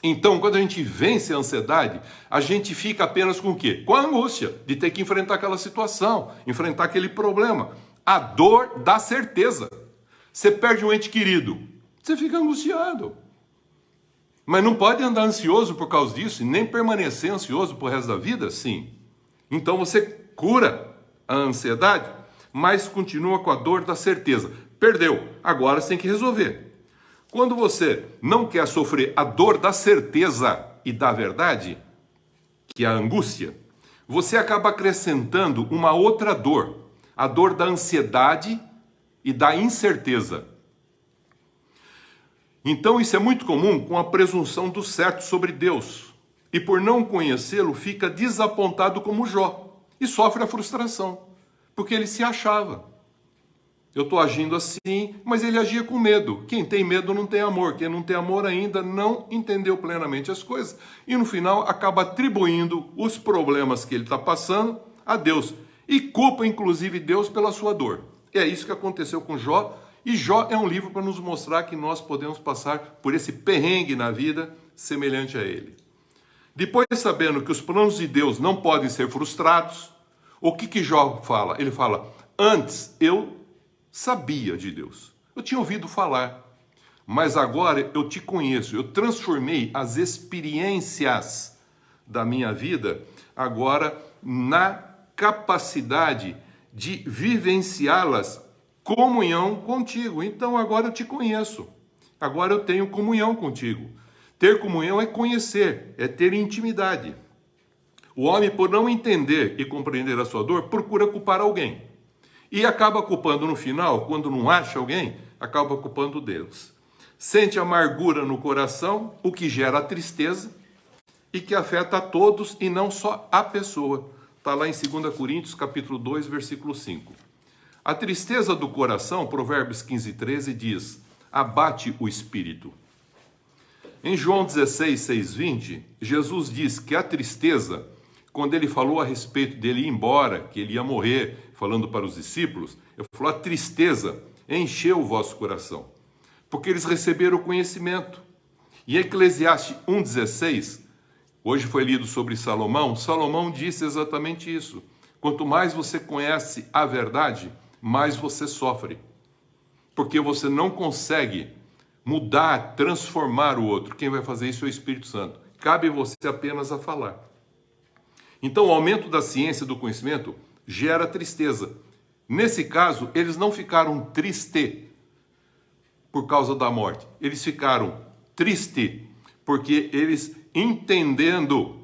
Speaker 2: Então, quando a gente vence a ansiedade, a gente fica apenas com o quê? Com a angústia de ter que enfrentar aquela situação, enfrentar aquele problema. A dor da certeza. Você perde um ente querido, você fica angustiado. Mas não pode andar ansioso por causa disso e nem permanecer ansioso pro resto da vida? Sim. Então você cura a ansiedade, mas continua com a dor da certeza. Perdeu, agora você tem que resolver. Quando você não quer sofrer a dor da certeza e da verdade, que é a angústia, você acaba acrescentando uma outra dor, a dor da ansiedade e da incerteza. Então isso é muito comum com a presunção do certo sobre Deus. E por não conhecê-lo, fica desapontado como Jó e sofre a frustração, porque ele se achava. Eu estou agindo assim, mas ele agia com medo. Quem tem medo não tem amor. Quem não tem amor ainda não entendeu plenamente as coisas. E no final acaba atribuindo os problemas que ele está passando a Deus. E culpa inclusive Deus pela sua dor. É isso que aconteceu com Jó. E Jó é um livro para nos mostrar que nós podemos passar por esse perrengue na vida semelhante a ele. Depois, sabendo que os planos de Deus não podem ser frustrados, o que Jó fala? Ele fala, antes eu sabia de Deus. Eu tinha ouvido falar, mas agora eu te conheço. Eu transformei as experiências da minha vida agora na capacidade de vivenciá-las comunhão contigo. Então agora eu te conheço. Agora eu tenho comunhão contigo. Ter comunhão é conhecer, é ter intimidade. O homem, por não entender e compreender a sua dor, procura culpar alguém. E acaba culpando no final, quando não acha alguém, acaba culpando Deus. Sente amargura no coração, o que gera tristeza e que afeta a todos e não só a pessoa. Está lá em 2 Coríntios, capítulo 2, versículo 5. A tristeza do coração, Provérbios 15, 13, diz, abate o espírito. Em João 16, 6, 20, Jesus diz que a tristeza, quando ele falou a respeito dele ir embora, que ele ia morrer, falando para os discípulos, ele falou, a tristeza encheu o vosso coração, porque eles receberam o conhecimento. Em Eclesiastes 1,16, hoje foi lido sobre Salomão, Salomão disse exatamente isso. Quanto mais você conhece a verdade, mais você sofre, porque você não consegue mudar, transformar o outro. Quem vai fazer isso é o Espírito Santo. Cabe você apenas a falar. Então, o aumento da ciência e do conhecimento gera tristeza. Nesse caso, eles não ficaram tristes por causa da morte. Eles ficaram tristes porque eles, entendendo,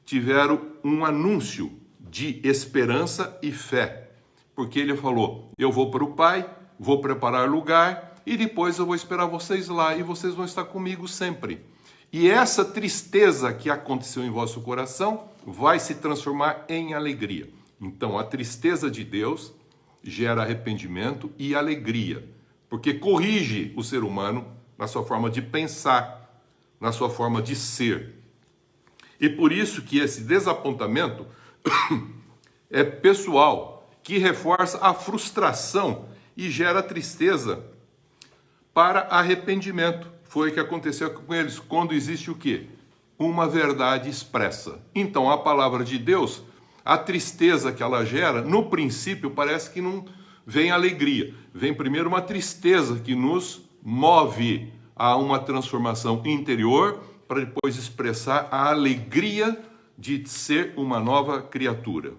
Speaker 2: tiveram um anúncio de esperança e fé. Porque ele falou, eu vou para o Pai, vou preparar lugar e depois eu vou esperar vocês lá e vocês vão estar comigo sempre. E essa tristeza que aconteceu em vosso coração vai se transformar em alegria. Então, a tristeza de Deus gera arrependimento e alegria, porque corrige o ser humano na sua forma de pensar, na sua forma de ser. E por isso que esse desapontamento é pessoal, que reforça a frustração e gera tristeza para arrependimento. Foi o que aconteceu com eles, quando existe o quê? Uma verdade expressa. Então, a palavra de Deus, a tristeza que ela gera, no princípio parece que não vem alegria. Vem primeiro uma tristeza que nos move a uma transformação interior, para depois expressar a alegria de ser uma nova criatura.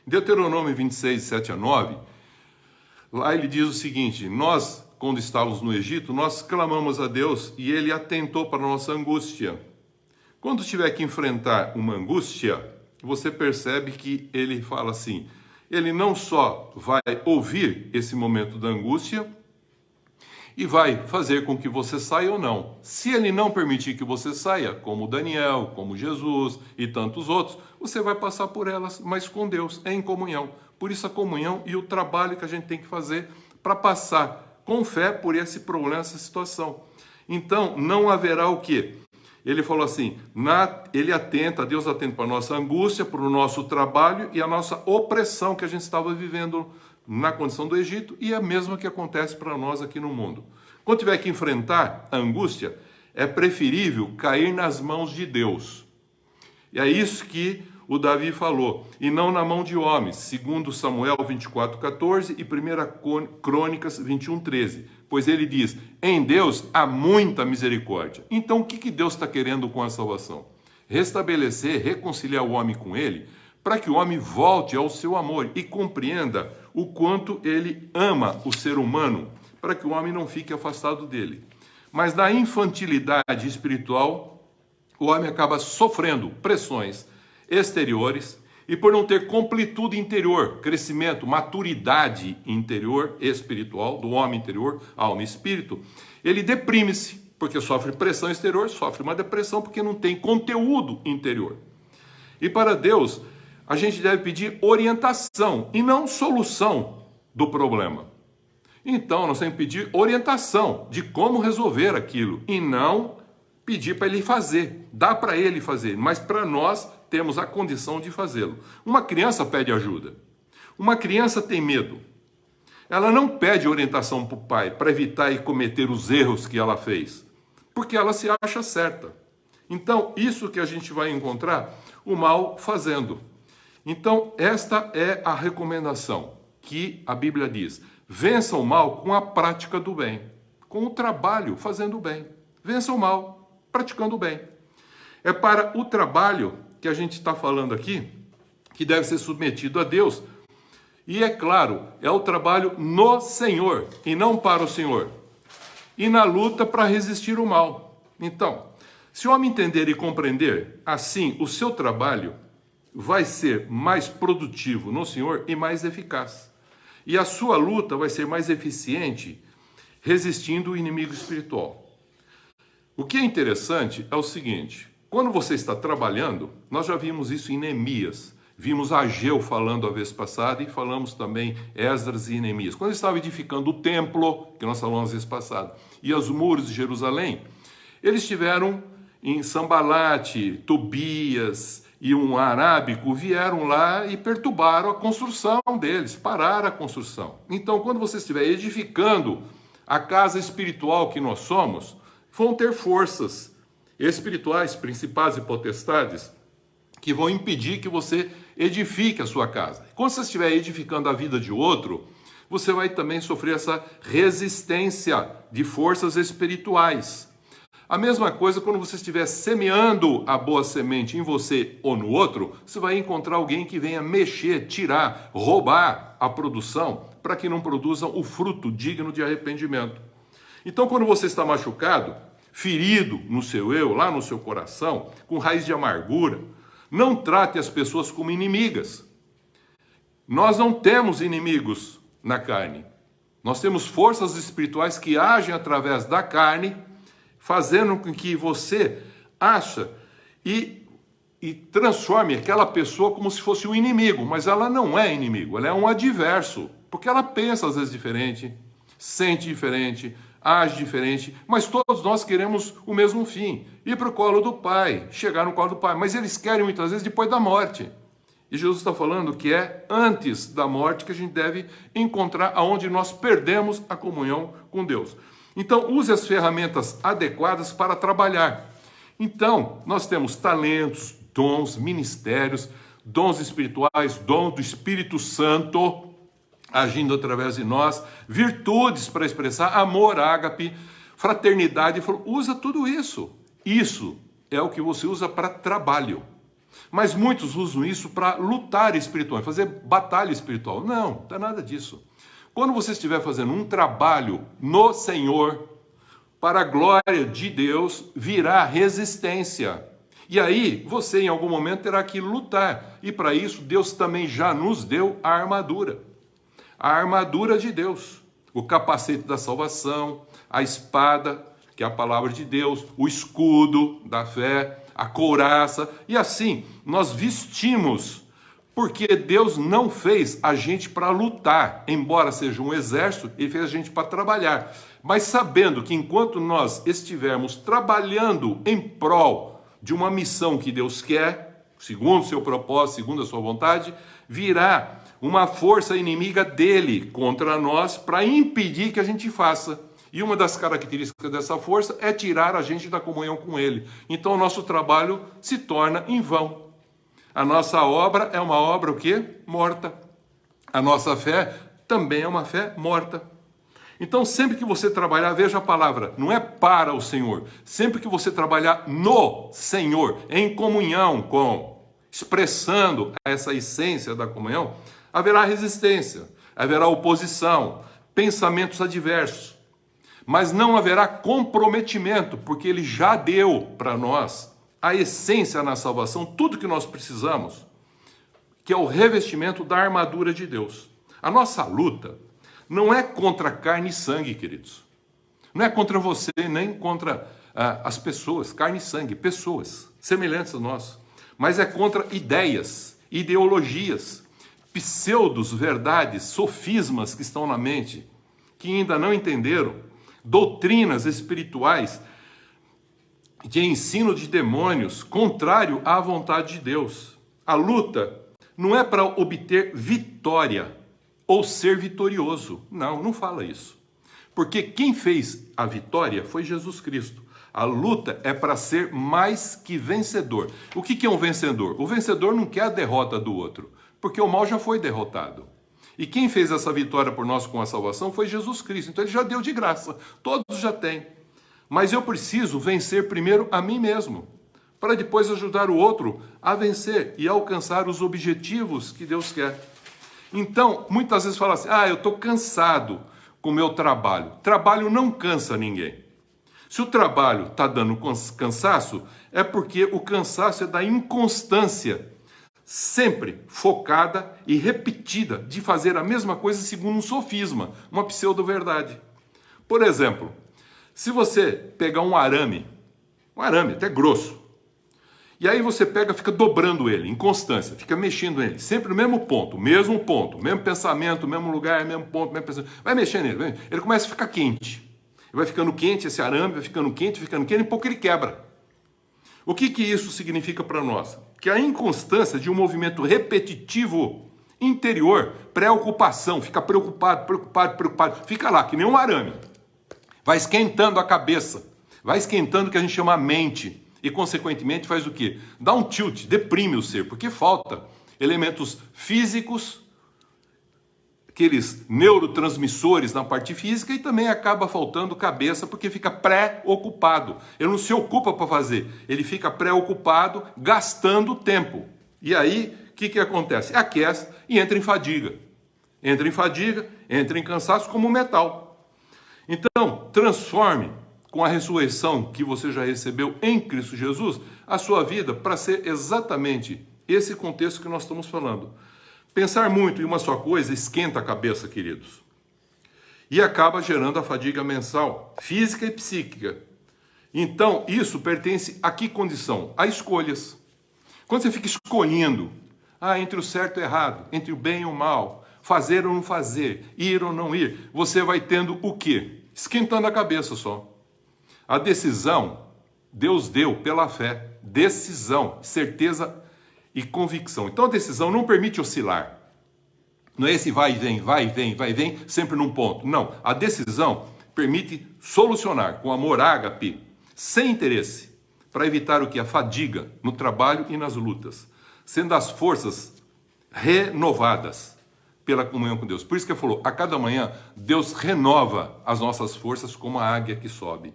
Speaker 2: Deuteronômio 26, 7 a 9, lá ele diz o seguinte, nós, quando estávamos no Egito, nós clamamos a Deus e ele atentou para a nossa angústia. Quando tiver que enfrentar uma angústia, você percebe que ele fala assim, ele não só vai ouvir esse momento da angústia e vai fazer com que você saia ou não. Se ele não permitir que você saia, como Daniel, como Jesus e tantos outros, você vai passar por elas, mas com Deus, em comunhão. Por isso a comunhão e o trabalho que a gente tem que fazer para passar com fé por esse problema, essa situação. Então, não haverá o quê? Ele falou assim, Deus atenta para a nossa angústia, para o nosso trabalho e a nossa opressão que a gente estava vivendo na condição do Egito e é a mesma que acontece para nós aqui no mundo. Quando tiver que enfrentar a angústia, é preferível cair nas mãos de Deus. E é isso que o Davi falou, e não na mão de homens, segundo Samuel 24:14 e 1 Crônicas 21:13. Pois ele diz, em Deus há muita misericórdia. Então o que Deus está querendo com a salvação? Restabelecer, reconciliar o homem com ele, para que o homem volte ao seu amor e compreenda o quanto ele ama o ser humano, para que o homem não fique afastado dele. Mas na infantilidade espiritual, o homem acaba sofrendo pressões exteriores e por não ter completude interior, crescimento, maturidade interior espiritual, do homem interior, alma e espírito, ele deprime-se, porque sofre pressão exterior, sofre uma depressão porque não tem conteúdo interior. E para Deus, a gente deve pedir orientação e não solução do problema. Então, nós temos que pedir orientação de como resolver aquilo e não pedir para ele fazer. Dá para ele fazer, mas para nós temos a condição de fazê-lo. Uma criança pede ajuda. Uma criança tem medo. Ela não pede orientação para o pai para evitar e cometer os erros que ela fez, porque ela se acha certa. Então, isso que a gente vai encontrar o mal fazendo. Então, esta é a recomendação que a Bíblia diz. Vença o mal com a prática do bem, com o trabalho fazendo o bem. Vença o mal praticando o bem. É para o trabalho que a gente está falando aqui, que deve ser submetido a Deus. E é claro, é o trabalho no Senhor e não para o Senhor. E na luta para resistir o mal. Então, se o homem entender e compreender, assim o seu trabalho vai ser mais produtivo no Senhor e mais eficaz. E a sua luta vai ser mais eficiente resistindo o inimigo espiritual. O que é interessante é o seguinte, quando você está trabalhando, nós já vimos isso em Neemias, vimos Ageu falando a vez passada e falamos também Esdras e Neemias. Quando eles estavam edificando o templo, que nós falamos a vez passada, e os muros de Jerusalém, eles tiveram em Sambalate, Tobias e um arábico, vieram lá e perturbaram a construção deles, pararam a construção. Então, quando você estiver edificando a casa espiritual que nós somos, vão ter forças espirituais, principais e potestades, que vão impedir que você edifique a sua casa. Quando você estiver edificando a vida de outro, você vai também sofrer essa resistência de forças espirituais. A mesma coisa quando você estiver semeando a boa semente em você ou no outro, você vai encontrar alguém que venha mexer, tirar, roubar a produção para que não produzam o fruto digno de arrependimento. Então, quando você está machucado, ferido no seu eu, lá no seu coração, com raiz de amargura, não trate as pessoas como inimigas. Nós não temos inimigos na carne. Nós temos forças espirituais que agem através da carne, fazendo com que você acha e transforme aquela pessoa como se fosse um inimigo, mas ela não é inimigo, ela é um adverso, porque ela pensa às vezes diferente, sente diferente, age diferente, mas todos nós queremos o mesmo fim, ir para o colo do Pai, chegar no colo do Pai, mas eles querem muitas vezes depois da morte. E Jesus está falando que é antes da morte que a gente deve encontrar aonde nós perdemos a comunhão com Deus. Então, use as ferramentas adequadas para trabalhar. Então, nós temos talentos, dons, ministérios, dons espirituais, dons do Espírito Santo agindo através de nós, virtudes para expressar, amor, ágape, fraternidade. Usa tudo isso. Isso é o que você usa para trabalho. Mas muitos usam isso para lutar espiritual, fazer batalha espiritual. Não, não é nada disso. Quando você estiver fazendo um trabalho no Senhor, para a glória de Deus, virá resistência. E aí, você em algum momento terá que lutar. E para isso, Deus também já nos deu a armadura. A armadura de Deus. O capacete da salvação, a espada, que é a palavra de Deus, o escudo da fé, a couraça. E assim, nós vestimos, porque Deus não fez a gente para lutar, embora seja um exército, Ele fez a gente para trabalhar. Mas sabendo que enquanto nós estivermos trabalhando em prol de uma missão que Deus quer, segundo o seu propósito, segundo a sua vontade, virá uma força inimiga dele contra nós para impedir que a gente faça. E uma das características dessa força é tirar a gente da comunhão com Ele. Então o nosso trabalho se torna em vão. A nossa obra é uma obra o quê? Morta. A nossa fé também é uma fé morta. Então sempre que você trabalhar, veja a palavra, não é para o Senhor. Sempre que você trabalhar no Senhor, em comunhão com, expressando essa essência da comunhão, haverá resistência, haverá oposição, pensamentos adversos. Mas não haverá comprometimento, porque Ele já deu para nós a essência na salvação, tudo que nós precisamos, que é o revestimento da armadura de Deus. A nossa luta não é contra carne e sangue, queridos. Não é contra você, nem contra as pessoas, carne e sangue, pessoas semelhantes a nós. Mas é contra ideias, ideologias, pseudos, verdades, sofismas que estão na mente, que ainda não entenderam, doutrinas espirituais de ensino de demônios, contrário à vontade de Deus. A luta não é para obter vitória ou ser vitorioso. Não, não fala isso. Porque quem fez a vitória foi Jesus Cristo. A luta é para ser mais que vencedor. O que é um vencedor? O vencedor não quer a derrota do outro, porque o mal já foi derrotado. E quem fez essa vitória por nós com a salvação foi Jesus Cristo. Então Ele já deu de graça. Todos já têm. Mas eu preciso vencer primeiro a mim mesmo, para depois ajudar o outro a vencer e alcançar os objetivos que Deus quer. Então, muitas vezes fala assim, eu estou cansado com o meu trabalho. Trabalho não cansa ninguém. Se o trabalho está dando cansaço, é porque o cansaço é da inconstância, sempre focada e repetida, de fazer a mesma coisa segundo um sofisma, uma pseudo-verdade. Por exemplo, se você pegar um arame até grosso, e aí você pega, fica dobrando ele, em constância, fica mexendo nele, sempre no mesmo ponto, mesmo pensamento, mesmo lugar, mesmo ponto, mesmo pensamento, vai mexendo nele, ele começa a ficar quente. Vai ficando quente esse arame, vai ficando quente, e pouco ele quebra. O que isso significa para nós? Que a inconstância de um movimento repetitivo interior, preocupação, fica preocupado, fica lá, que nem um arame. Vai esquentando a cabeça, vai esquentando o que a gente chama a mente. E, consequentemente, faz o quê? Dá um tilt, deprime o ser, porque falta elementos físicos, aqueles neurotransmissores na parte física, e também acaba faltando cabeça, porque fica pré-ocupado. Ele não se ocupa para fazer, ele fica pré-ocupado, gastando tempo. E aí, o que acontece? Aquece e entra em fadiga. Entra em cansaço como metal. Então, transforme com a ressurreição que você já recebeu em Cristo Jesus, a sua vida para ser exatamente esse contexto que nós estamos falando. Pensar muito em uma só coisa esquenta a cabeça, queridos. E acaba gerando a fadiga mensal, física e psíquica. Então, isso pertence a que condição? A escolhas. Quando você fica escolhendo, entre o certo e o errado, entre o bem e o mal, fazer ou não fazer, ir ou não ir, você vai tendo o quê? Esquentando a cabeça só. A decisão, Deus deu pela fé. Decisão, certeza e convicção. Então a decisão não permite oscilar. Não é esse vai e vem, sempre num ponto. Não, a decisão permite solucionar com amor ágape, sem interesse, para evitar o que? A fadiga no trabalho e nas lutas, sendo as forças renovadas pela comunhão com Deus. Por isso que ele falou, a cada manhã Deus renova as nossas forças como a águia que sobe.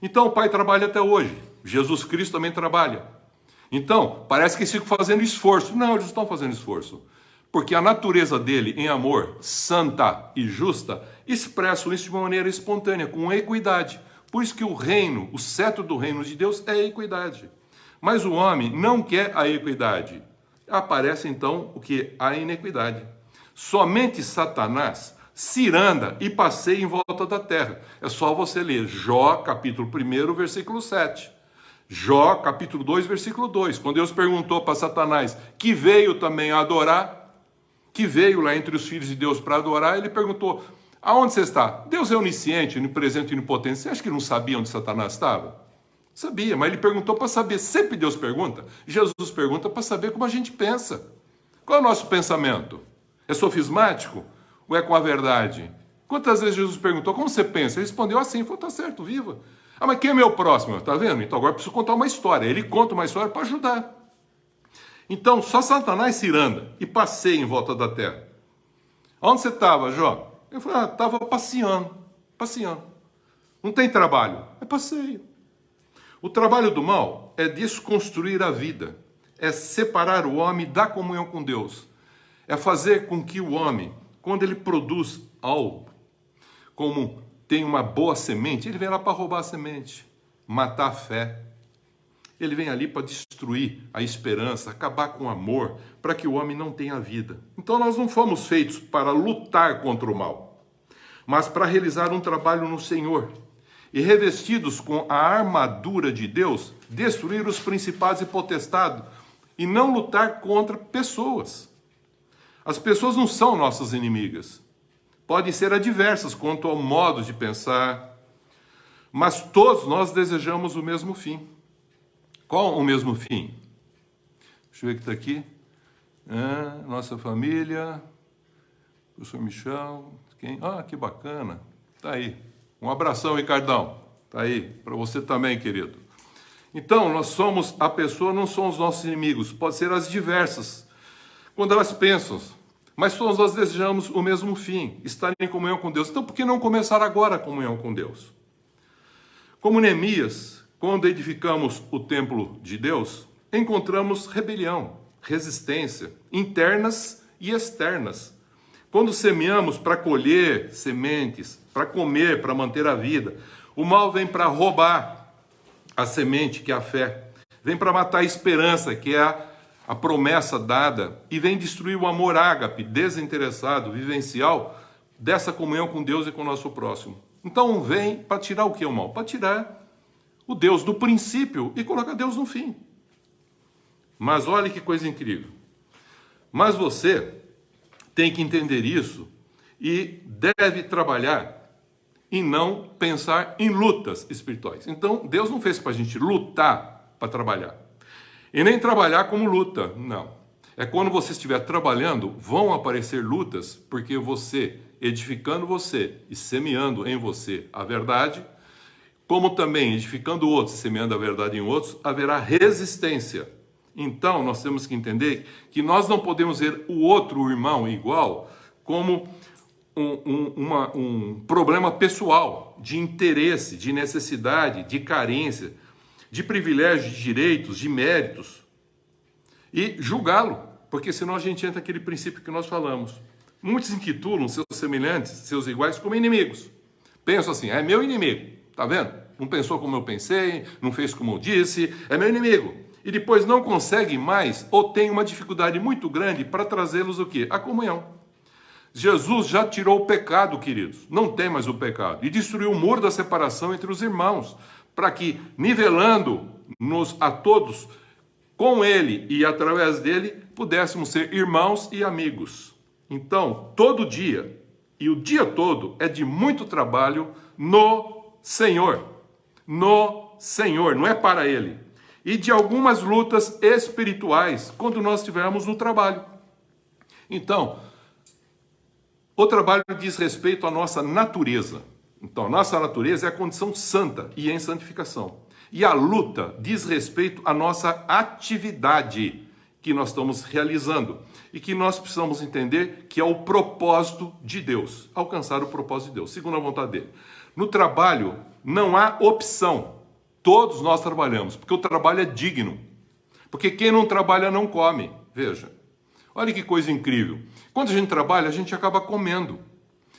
Speaker 2: Então o Pai trabalha até hoje, Jesus Cristo também trabalha. Então, parece que eles ficam fazendo esforço. Não, eles não estão fazendo esforço. Porque a natureza dele, em amor, santa e justa, expressa isso de uma maneira espontânea, com equidade. Por isso que o reino, o cetro do reino de Deus é a equidade. Mas o homem não quer a equidade. Aparece então o que? A inequidade. Somente Satanás ciranda e passeia em volta da terra. É só você ler Jó, capítulo 1, versículo 7. Jó, capítulo 2, versículo 2. Quando Deus perguntou para Satanás, que veio também a adorar, que veio lá entre os filhos de Deus para adorar, ele perguntou, aonde você está? Deus é onisciente, onipresente e onipotente. Você acha que ele não sabia onde Satanás estava? Sabia, mas ele perguntou para saber. Sempre Deus pergunta. Jesus pergunta para saber como a gente pensa. Qual é o nosso pensamento? É sofismático ou é com a verdade? Quantas vezes Jesus perguntou, como você pensa? Ele respondeu assim, falou, tá certo, viva. Ah, mas quem é meu próximo? Tá vendo? Então agora eu preciso contar uma história. Ele conta uma história para ajudar. Então, só Satanás se iranda e passeia em volta da terra. Onde você estava, Jó? Eu falei, estava passeando. Não tem trabalho, é passeio. O trabalho do mal é desconstruir a vida, é separar o homem da comunhão com Deus, é fazer com que o homem, quando ele produz algo, como tem uma boa semente, ele vem lá para roubar a semente, matar a fé. Ele vem ali para destruir a esperança, acabar com o amor, para que o homem não tenha vida. Então nós não fomos feitos para lutar contra o mal, mas para realizar um trabalho no Senhor. E revestidos com a armadura de Deus, destruir os principados e potestados, e não lutar contra pessoas. As pessoas não são nossas inimigas. Podem ser adversas quanto ao modo de pensar, mas todos nós desejamos o mesmo fim. Qual o mesmo fim? Deixa eu ver o que está aqui. Nossa família, professor Michel, quem? Que bacana. Está aí. Um abração, Ricardão. Está aí, para você também, querido. Então, nós somos, a pessoa não são os nossos inimigos, pode ser as diversas, quando elas pensam, mas todos nós desejamos o mesmo fim, estar em comunhão com Deus. Então, por que não começar agora a comunhão com Deus? Como Neemias, quando edificamos o templo de Deus, encontramos rebelião, resistência, internas e externas. Quando semeamos para colher sementes, para comer, para manter a vida, o mal vem para roubar a semente, que é a fé. Vem para matar a esperança, que é a promessa dada, e vem destruir o amor ágape, desinteressado, vivencial, dessa comunhão com Deus e com o nosso próximo. Então vem para tirar o que é o mal? Para tirar o Deus do princípio e colocar Deus no fim. Mas olha que coisa incrível. Mas você tem que entender isso e deve trabalhar e não pensar em lutas espirituais. Então, Deus não fez para a gente lutar para trabalhar. E nem trabalhar como luta, não. É quando você estiver trabalhando, vão aparecer lutas, porque você, edificando você e semeando em você a verdade, como também edificando outros e semeando a verdade em outros, haverá resistência. Então, nós temos que entender que nós não podemos ver o outro irmão igual como um problema pessoal, de interesse, de necessidade, de carência, de privilégios, de direitos, de méritos, e julgá-lo, porque senão a gente entra naquele princípio que nós falamos. Muitos intitulam seus semelhantes, seus iguais, como inimigos. Pensam assim, é meu inimigo, tá vendo? Não pensou como eu pensei, não fez como eu disse, é meu inimigo. E depois não consegue mais, ou tem uma dificuldade muito grande para trazê-los o quê? A comunhão. Jesus já tirou o pecado, queridos, não tem mais o pecado, e destruiu o muro da separação entre os irmãos, para que, nivelando-nos a todos, com ele e através dele, pudéssemos ser irmãos e amigos. Então, todo dia, e o dia todo, é de muito trabalho no Senhor. No Senhor, não é para ele. E de algumas lutas espirituais, quando nós estivermos no trabalho. Então, o trabalho diz respeito à nossa natureza. Então, nossa natureza é a condição santa e em santificação. E a luta diz respeito à nossa atividade que nós estamos realizando e que nós precisamos entender que é o propósito de Deus, alcançar o propósito de Deus, segundo a vontade dele. No trabalho não há opção, todos nós trabalhamos, porque o trabalho é digno, porque quem não trabalha não come, veja. Olha que coisa incrível. Quando a gente trabalha, a gente acaba comendo.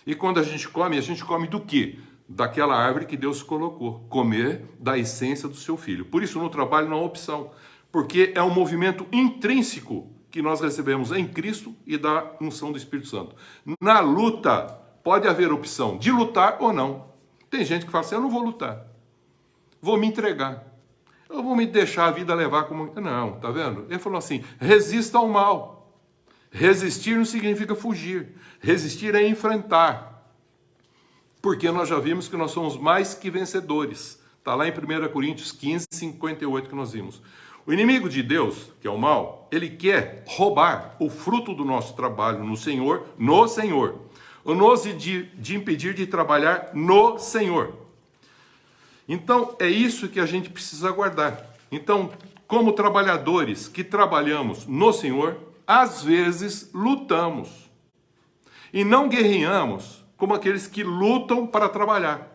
Speaker 2: E quando a gente come do quê? Daquela árvore que Deus colocou. Comer da essência do seu filho. Por isso, no trabalho não há opção. Porque é um movimento intrínseco que nós recebemos em Cristo e da unção do Espírito Santo. Na luta, pode haver opção de lutar ou não. Tem gente que fala assim, eu não vou lutar. Vou me entregar. Eu vou me deixar a vida levar como... Não, tá vendo? Ele falou assim, resista ao mal. Resistir não significa fugir. Resistir é enfrentar. Porque nós já vimos que nós somos mais que vencedores. Está lá em 1 Coríntios 15, 58 que nós vimos. O inimigo de Deus, que é o mal, ele quer roubar o fruto do nosso trabalho no Senhor, de impedir de trabalhar no Senhor. Então, é isso que a gente precisa guardar. Então, como trabalhadores que trabalhamos no Senhor, às vezes lutamos. E não guerreamos como aqueles que lutam para trabalhar.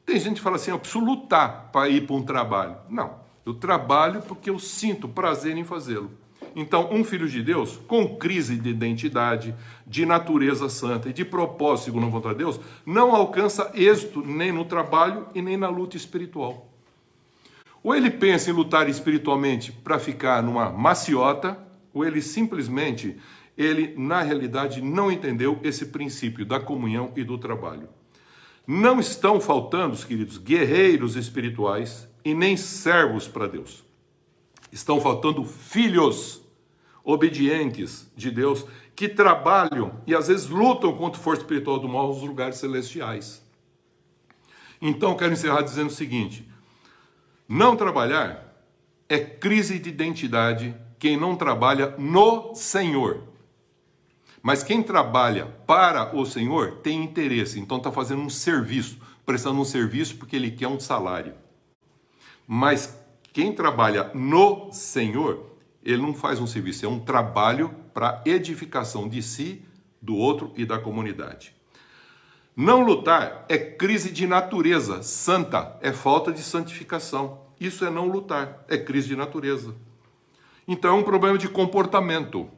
Speaker 2: Tem gente que fala assim, eu preciso lutar para ir para um trabalho. Não, eu trabalho porque eu sinto prazer em fazê-lo. Então, um filho de Deus, com crise de identidade, de natureza santa e de propósito segundo a vontade de Deus, não alcança êxito nem no trabalho e nem na luta espiritual. Ou ele pensa em lutar espiritualmente para ficar numa maciota, ou ele simplesmente, na realidade, não entendeu esse princípio da comunhão e do trabalho. Não estão faltando, queridos, guerreiros espirituais e nem servos para Deus. Estão faltando filhos obedientes de Deus que trabalham e às vezes lutam contra a força espiritual do mal nos lugares celestiais. Então, eu quero encerrar dizendo o seguinte: não trabalhar é crise de identidade quem não trabalha no Senhor. Mas quem trabalha para o Senhor tem interesse, então está fazendo um serviço, prestando um serviço porque ele quer um salário. Mas quem trabalha no Senhor, ele não faz um serviço, é um trabalho para edificação de si, do outro e da comunidade. Não lutar é crise de natureza santa, é falta de santificação. Isso é não lutar, é crise de natureza. Então é um problema de comportamento,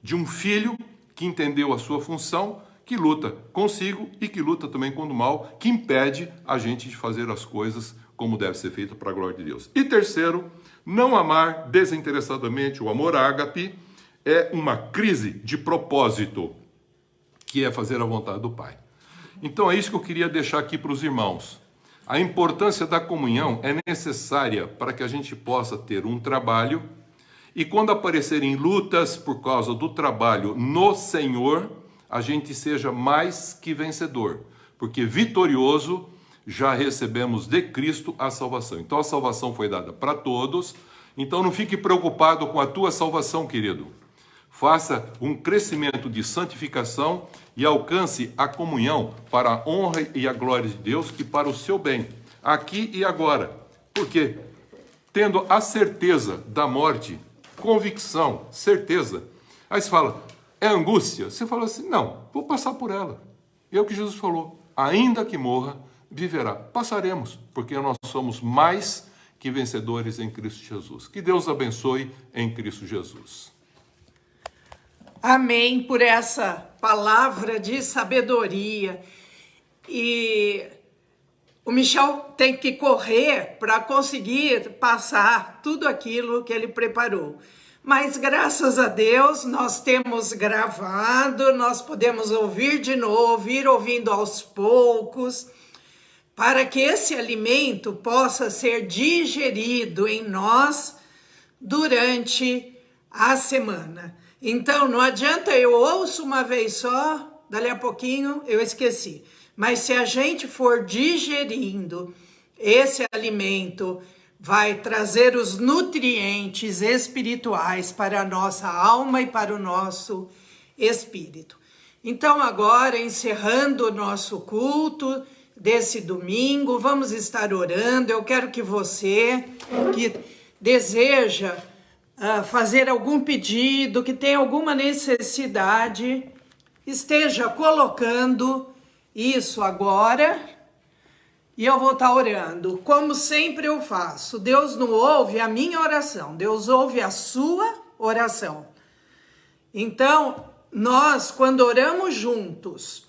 Speaker 2: de um filho que entendeu a sua função, que luta consigo e que luta também contra o mal, que impede a gente de fazer as coisas como deve ser feito para a glória de Deus. E terceiro, não amar desinteressadamente, o amor ágape é uma crise de propósito, que é fazer a vontade do Pai. Então é isso que eu queria deixar aqui para os irmãos. A importância da comunhão é necessária para que a gente possa ter um trabalho e quando aparecerem lutas por causa do trabalho no Senhor, a gente seja mais que vencedor, porque vitorioso já recebemos de Cristo a salvação. Então a salvação foi dada para todos, então não fique preocupado com a tua salvação, querido. Faça um crescimento de santificação e alcance a comunhão para a honra e a glória de Deus e para o seu bem, aqui e agora. Por quê? Tendo a certeza da morte, convicção, certeza. Aí você fala, é angústia? Você fala assim, não, vou passar por ela. E é o que Jesus falou, ainda que morra, viverá. Passaremos, porque nós somos mais que vencedores em Cristo Jesus. Que Deus abençoe em Cristo Jesus.
Speaker 1: Amém por essa palavra de sabedoria. E o Michel tem que correr para conseguir passar tudo aquilo que ele preparou. Mas graças a Deus nós temos gravado, nós podemos ouvir de novo, ir ouvindo aos poucos, para que esse alimento possa ser digerido em nós durante a semana. Então, não adianta eu ouço uma vez só, dali a pouquinho eu esqueci. Mas se a gente for digerindo esse alimento, vai trazer os nutrientes espirituais para a nossa alma e para o nosso espírito. Então, agora, encerrando o nosso culto desse domingo, vamos estar orando. Eu quero que você que deseja fazer algum pedido, que tem alguma necessidade, esteja colocando isso agora e eu vou estar orando. Como sempre eu faço, Deus não ouve a minha oração, Deus ouve a sua oração. Então, nós, quando oramos juntos,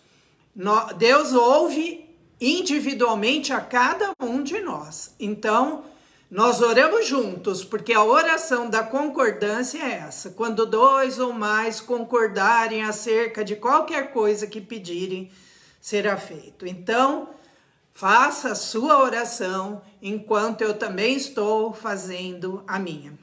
Speaker 1: Deus ouve individualmente a cada um de nós. Então, nós oramos juntos, porque a oração da concordância é essa. Quando dois ou mais concordarem acerca de qualquer coisa que pedirem, será feito. Então, faça a sua oração, enquanto eu também estou fazendo a minha.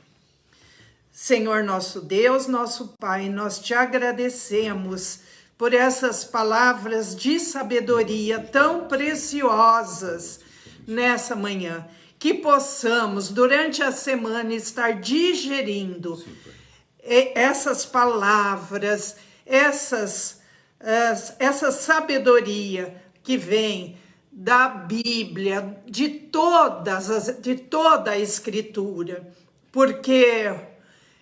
Speaker 1: Senhor nosso Deus, nosso Pai, nós te agradecemos por essas palavras de sabedoria tão preciosas nessa manhã. Que possamos, durante a semana, estar digerindo essas palavras, essas essa sabedoria que vem da Bíblia, de toda a Escritura, porque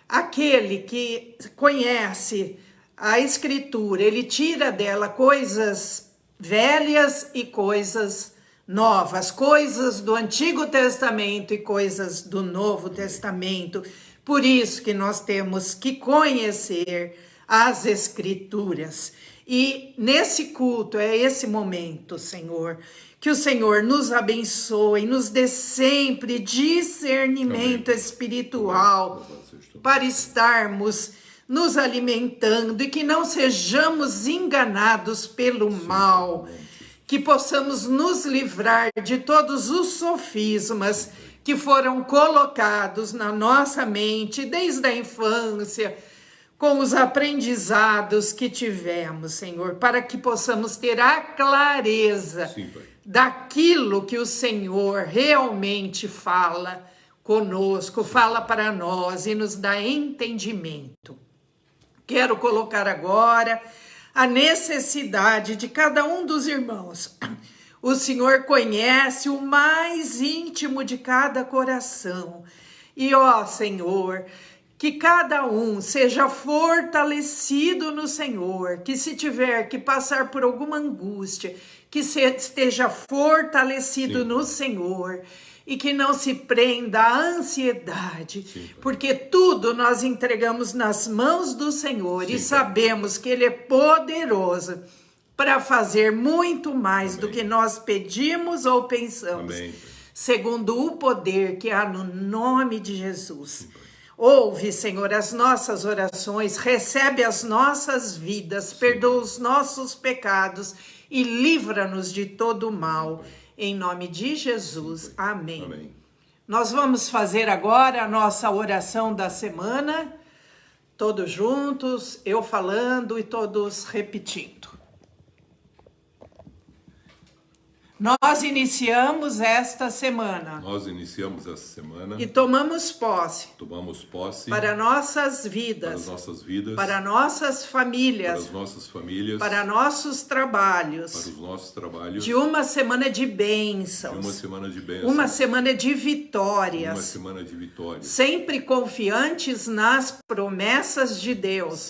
Speaker 1: aquele que conhece a Escritura, ele tira dela coisas velhas e coisas novas, coisas do Antigo Testamento e coisas do Novo Testamento. Por isso que nós temos que conhecer as Escrituras. E nesse culto, é esse momento, Senhor, que o Senhor nos abençoe, nos dê sempre discernimento espiritual para estarmos nos alimentando e que não sejamos enganados pelo mal, que possamos nos livrar de todos os sofismas que foram colocados na nossa mente desde a infância, com os aprendizados que tivemos, Senhor, para que possamos ter a clareza daquilo que o Senhor realmente fala conosco, fala para nós e nos dá entendimento. Quero colocar agora a necessidade de cada um dos irmãos. O Senhor conhece o mais íntimo de cada coração. E, ó Senhor, que cada um seja fortalecido no Senhor, que se tiver que passar por alguma angústia, que esteja fortalecido no Senhor e que não se prenda à ansiedade, porque tudo nós entregamos nas mãos do Senhor e sabemos que Ele é poderoso para fazer muito mais do que nós pedimos ou pensamos, segundo o poder que há no nome de Jesus. Ouve, Senhor, as nossas orações, recebe as nossas vidas, perdoa os nossos pecados e livra-nos de todo o mal. Em nome de Jesus. Amém. Nós vamos fazer agora a nossa oração da semana, todos juntos, eu falando e todos repetindo. Nós iniciamos esta semana. E tomamos posse. Para nossas vidas. Para nossas famílias. Para nossos trabalhos. De uma semana de bênçãos. Uma semana de vitórias. Sempre confiantes nas promessas de Deus.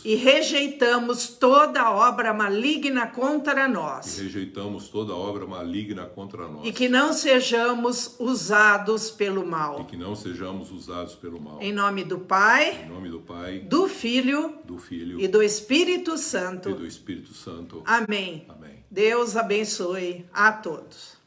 Speaker 1: E rejeitamos toda obra maligna contra nós. E que não sejamos usados pelo mal. Em nome do Pai, do Filho e do Espírito Santo. Amém. Deus abençoe a todos.